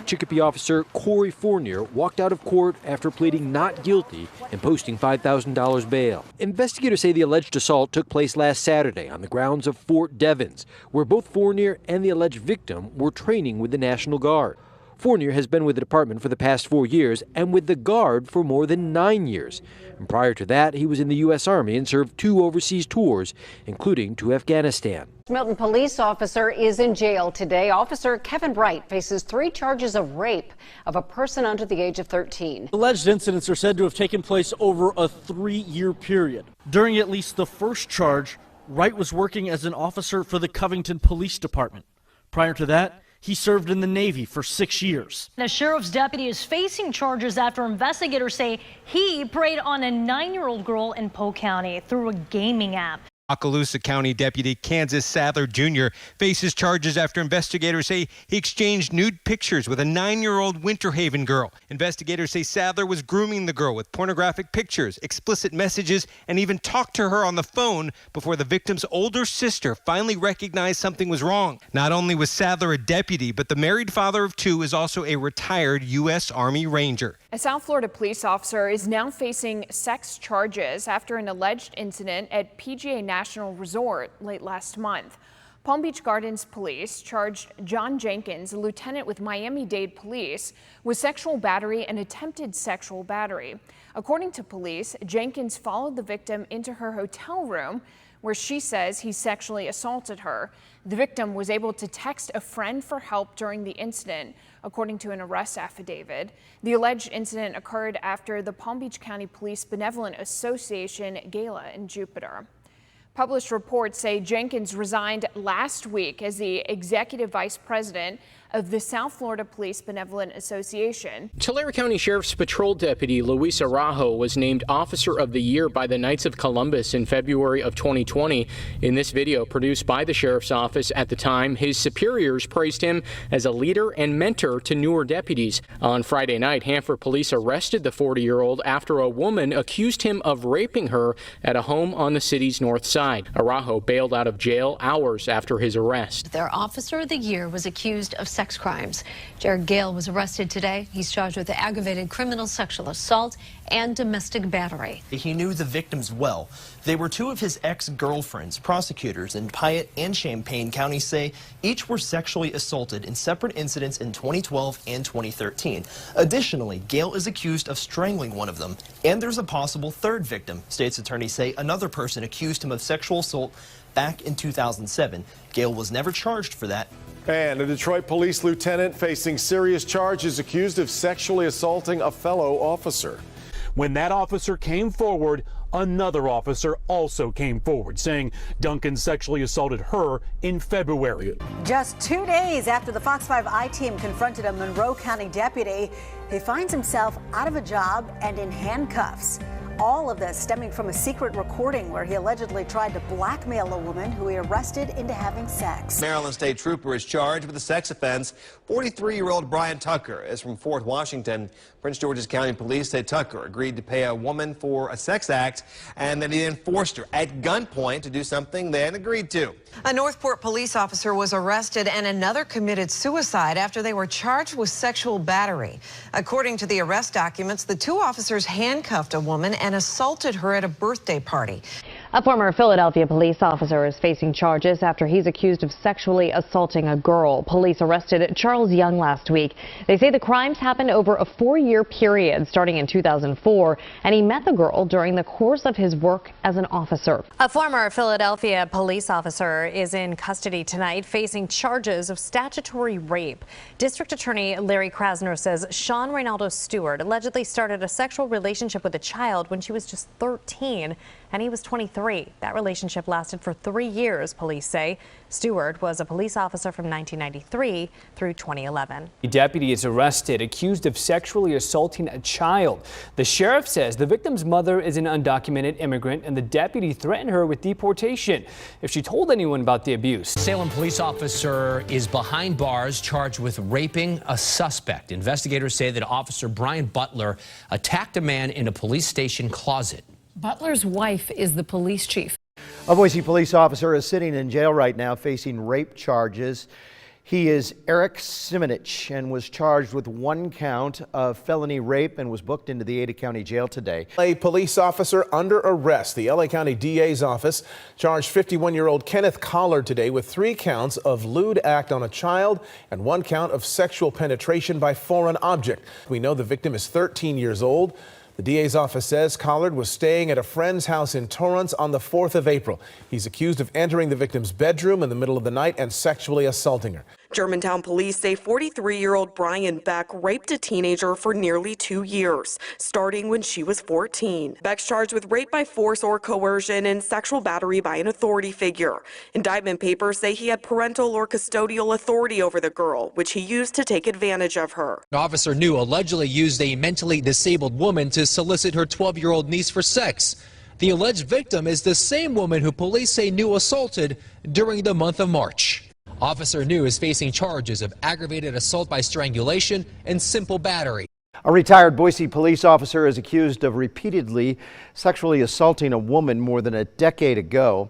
Chicopee officer Corey Fournier walked out of court after pleading not guilty and posting $5,000 bail. Investigators say the alleged assault took place last Saturday on the grounds of Fort Devens, where both Fournier and the alleged victim were training with the National Guard. Fournier has been with the department for the past 4 years and with the Guard for more than 9 years. And prior to that, he was in the U.S. Army and served 2 overseas tours, including to Afghanistan. Milton police officer is in jail today. Officer Kevin Wright faces 3 charges of rape of a person under the age of 13. Alleged incidents are said to have taken place over a 3-year period. During at least the first charge, Wright was working as an officer for the Covington Police Department. Prior to that, he served in the Navy for 6 years. The sheriff's deputy is facing charges after investigators say he preyed on a 9-year-old girl in Polk County through a gaming app. Okaloosa County Deputy Kansas Sadler Jr. faces charges after investigators say he exchanged nude pictures with a 9-year-old Winter Haven girl. Investigators say Sadler was grooming the girl with pornographic pictures, explicit messages, and even talked to her on the phone before the victim's older sister finally recognized something was wrong. Not only was Sadler a deputy, but the married father of 2 is also a retired U.S. Army Ranger. A South Florida police officer is now facing sex charges after an alleged incident at PGA National Resort late last month. Palm Beach Gardens police charged John Jenkins, a lieutenant with Miami-Dade police, with sexual battery and attempted sexual battery. According to police, Jenkins followed the victim into her hotel room where she says he sexually assaulted her. The victim was able to text a friend for help during the incident, according to an arrest affidavit. The alleged incident occurred after the Palm Beach County Police Benevolent Association gala in Jupiter. Published reports say Jenkins resigned last week as the executive vice president of the South Florida Police Benevolent Association. Tulare County Sheriff's Patrol Deputy Luis Araujo was named Officer of the Year by the Knights of Columbus in February of 2020. In this video produced by the Sheriff's Office at the time, his superiors praised him as a leader and mentor to newer deputies. On Friday night, Hanford police arrested the 40-year-old after a woman accused him of raping her at a home on the city's north side. Araujo bailed out of jail hours after his arrest. Their Officer of the Year was accused of sex crimes. Jared Gale was arrested today. He's charged with aggravated criminal sexual assault and domestic battery. He knew the victims well. They were 2 of his ex-girlfriends. Prosecutors in Piatt and Champaign counties say each were sexually assaulted in separate incidents in 2012 and 2013. Additionally, Gale is accused of strangling one of them, and there's a possible 3rd victim. State's attorneys say another person accused him of sexual assault back in 2007. Gale was never charged for that. And a Detroit police lieutenant facing serious charges accused of sexually assaulting a fellow officer. When that officer came forward, another officer also came forward, saying Duncan sexually assaulted her in February. Just 2 days after the Fox 5 I-team confronted a Monroe County deputy, he finds himself out of a job and in handcuffs. All of this stemming from a secret recording where he allegedly tried to blackmail a woman who he arrested into having sex. Maryland State Trooper is charged with a sex offense. 43-year-old Brian Tucker is from Fort Washington. Prince George's County Police say Tucker agreed to pay a woman for a sex act and that he then forced her at gunpoint to do something they hadn't agreed to. A Northport police officer was arrested and another committed suicide after they were charged with sexual battery. According to the arrest documents, the 2 officers handcuffed a woman and assaulted her at a birthday party. A former Philadelphia police officer is facing charges after he's accused of sexually assaulting a girl. Police arrested Charles Young last week. They say the crimes happened over a 4-year period starting in 2004, and he met the girl during the course of his work as an officer. A former Philadelphia police officer is in custody tonight facing charges of statutory rape. District Attorney Larry Krasner says Sean Reynaldo Stewart allegedly started a sexual relationship with a child when she was just 13. and he was 23. That relationship lasted for 3 years, police say. Stewart was a police officer from 1993 through 2011. A deputy is arrested, accused of sexually assaulting a child. The sheriff says the victim's mother is an undocumented immigrant, and the deputy threatened her with deportation if she told anyone about the abuse. Salem police officer is behind bars, charged with raping a suspect. Investigators say that Officer Brian Butler attacked a man in a police station closet. Butler's wife is the police chief. A Boise police officer is sitting in jail right now facing rape charges. He is Eric Simonich and was charged with 1 count of felony rape and was booked into the Ada County Jail today. A police officer under arrest. The LA County DA's office charged 51-year-old Kenneth Collard today with 3 counts of lewd act on a child and 1 count of sexual penetration by foreign object. We know the victim is 13 years old. The DA's office says Collard was staying at a friend's house in Torrance on the 4th of April. He's accused of entering the victim's bedroom in the middle of the night and sexually assaulting her. Germantown police say 43-year-old Brian Beck raped a teenager for nearly 2 years, starting when she was 14. Beck's charged with rape by force or coercion and sexual battery by an authority figure. Indictment papers say he had parental or custodial authority over the girl, which he used to take advantage of her. Officer New allegedly used a mentally disabled woman to solicit her 12-year-old niece for sex. The alleged victim is the same woman who police say New assaulted during the month of March. Officer New is facing charges of aggravated assault by strangulation and simple battery. A retired Boise police officer is accused of repeatedly sexually assaulting a woman more than a decade ago.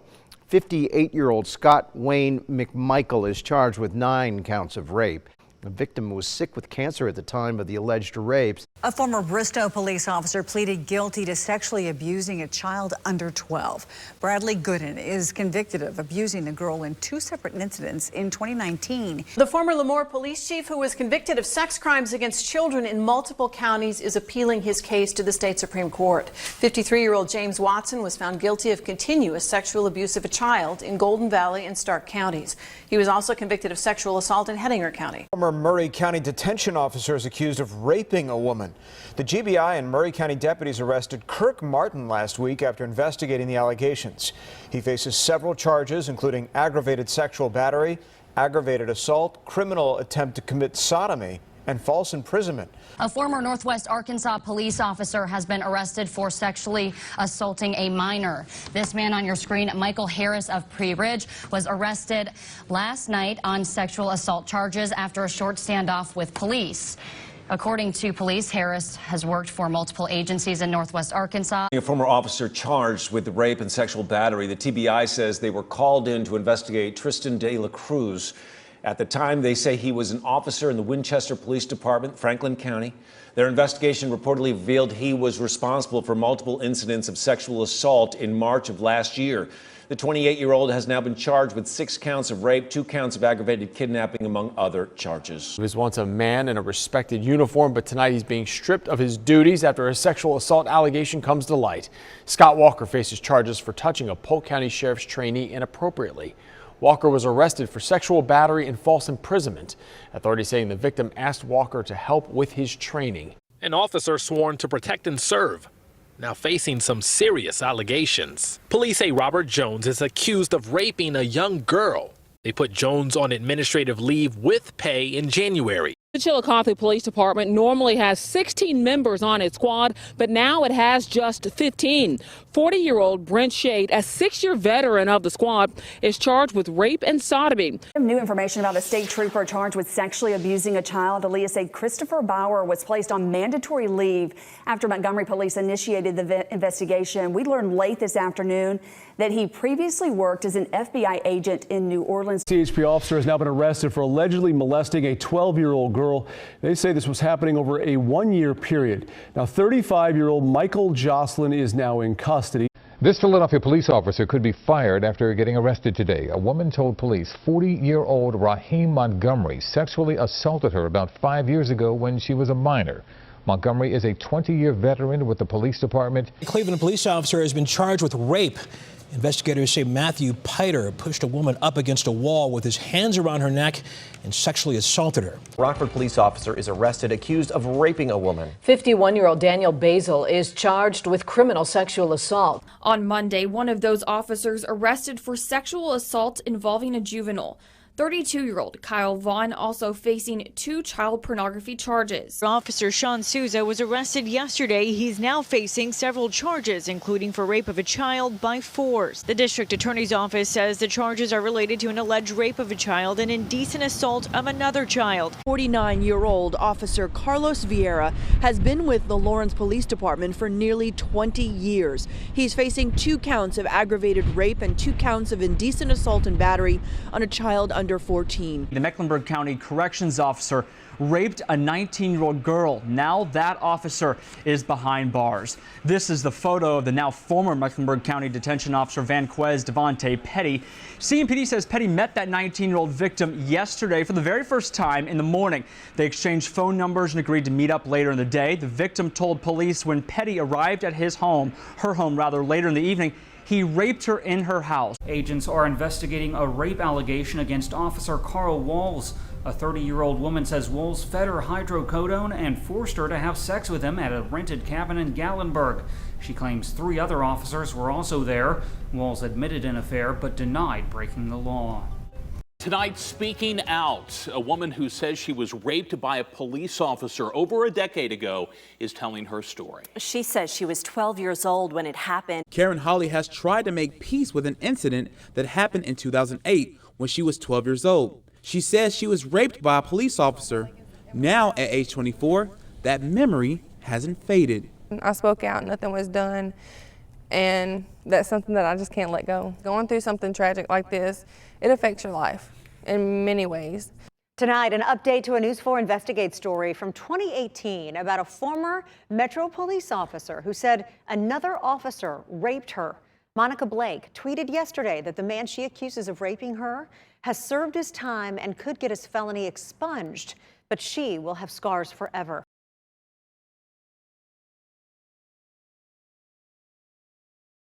58-year-old Scott Wayne McMichael is charged with 9 counts of rape. The victim was sick with cancer at the time of the alleged rapes. A former Bristow police officer pleaded guilty to sexually abusing a child under 12. Bradley Gooden is convicted of abusing the girl in 2 separate incidents in 2019. The former Lemoore police chief, who was convicted of sex crimes against children in multiple counties, is appealing his case to the state Supreme Court. 53-year-old James Watson was found guilty of continuous sexual abuse of a child in Golden Valley and Stark counties. He was also convicted of sexual assault in Hettinger County. Former Murray County detention officer is accused of raping a woman. The GBI and Murray County deputies arrested Kirk Martin last week after investigating the allegations. He faces several charges, including aggravated sexual battery, aggravated assault, criminal attempt to commit sodomy, and false imprisonment. A former Northwest Arkansas police officer has been arrested for sexually assaulting a minor. This man on your screen, Michael Harris of Prairie Ridge, was arrested last night on sexual assault charges after a short standoff with police. According to police, Harris has worked for multiple agencies in Northwest Arkansas. A former officer charged with rape and sexual battery. The TBI says they were called in to investigate Tristan de la Cruz. At the time, they say he was an officer in the Winchester Police Department, Franklin County. Their investigation reportedly revealed he was responsible for multiple incidents of sexual assault in March of last year. The 28-year-old has now been charged with 6 counts of rape, 2 counts of aggravated kidnapping, among other charges. He was once a man in a respected uniform, but tonight he's being stripped of his duties after a sexual assault allegation comes to light. Scott Walker faces charges for touching a Polk County Sheriff's trainee inappropriately. Walker was arrested for sexual battery and false imprisonment. Authorities saying the victim asked Walker to help with his training. An officer sworn to protect and serve, now facing some serious allegations. Police say Robert Jones is accused of raping a young girl. They put Jones on administrative leave with pay in January. The Chillicothe Police Department normally has 16 members on its squad, but now it has just 15. 40-year-old Brent Shade, a 6-year veteran of the squad, is charged with rape and sodomy. New information about a state trooper charged with sexually abusing a child. Elias said Christopher Bauer was placed on mandatory leave after Montgomery police initiated the investigation. We learned late this afternoon that he previously worked as an FBI agent in New Orleans. CHP officer has now been arrested for allegedly molesting a 12-year-old girl. They say this was happening over a 1-year period. Now, 35-year-old Michael Jocelyn is now in custody. This Philadelphia police officer could be fired after getting arrested today. A woman told police 40-year-old Raheem Montgomery sexually assaulted her about 5 years ago when she was a minor. Montgomery is a 20-year veteran with the police department. A Cleveland police officer has been charged with rape. Investigators say Matthew Piter pushed a woman up against a wall with his hands around her neck and sexually assaulted her. Rockford police officer is arrested accused of raping a woman. 51-year-old Daniel Basil is charged with criminal sexual assault. On Monday, one of those officers arrested for sexual assault involving a juvenile. 32-year-old Kyle Vaughn also facing 2 child pornography charges. Officer Sean Souza was arrested yesterday. He's now facing several charges, including for rape of a child by force. The district attorney's office says the charges are related to an alleged rape of a child and indecent assault of another child. 49-year-old Officer Carlos Vieira has been with the Lawrence Police Department for nearly 20 years. He's facing 2 counts of aggravated rape and 2 counts of indecent assault and battery on a child under 14. The Mecklenburg County Corrections Officer raped a 19-year-old girl. Now that officer is behind bars. This is the photo of the now former Mecklenburg County Detention Officer Vanquez Devontae Petty. CMPD says Petty met that 19-year-old victim yesterday for the very first time in the morning. They exchanged phone numbers and agreed to meet up later in the day. The victim told police when Petty arrived at her home later in the evening, he raped her in her house. Agents are investigating a rape allegation against Officer Carl Walls. A 30-year-old woman says Walls fed her hydrocodone and forced her to have sex with him at a rented cabin in Gallenberg. She claims 3 other officers were also there. Walls admitted an affair but denied breaking the law. Tonight, speaking out, a woman who says she was raped by a police officer over a decade ago is telling her story. She says she was 12 years old when it happened. Karen Hawley has tried to make peace with an incident that happened in 2008 when she was 12 years old. She says she was raped by a police officer. Now, at age 24, that memory hasn't faded. I spoke out, nothing was done, and that's something that I just can't let go. Going through something tragic like this, it affects your life in many ways. Tonight, an update to a News 4 Investigate story from 2018 about a former Metro police officer who said another officer raped her. Monica Blake tweeted yesterday that the man she accuses of raping her has served his time and could get his felony expunged, but she will have scars forever.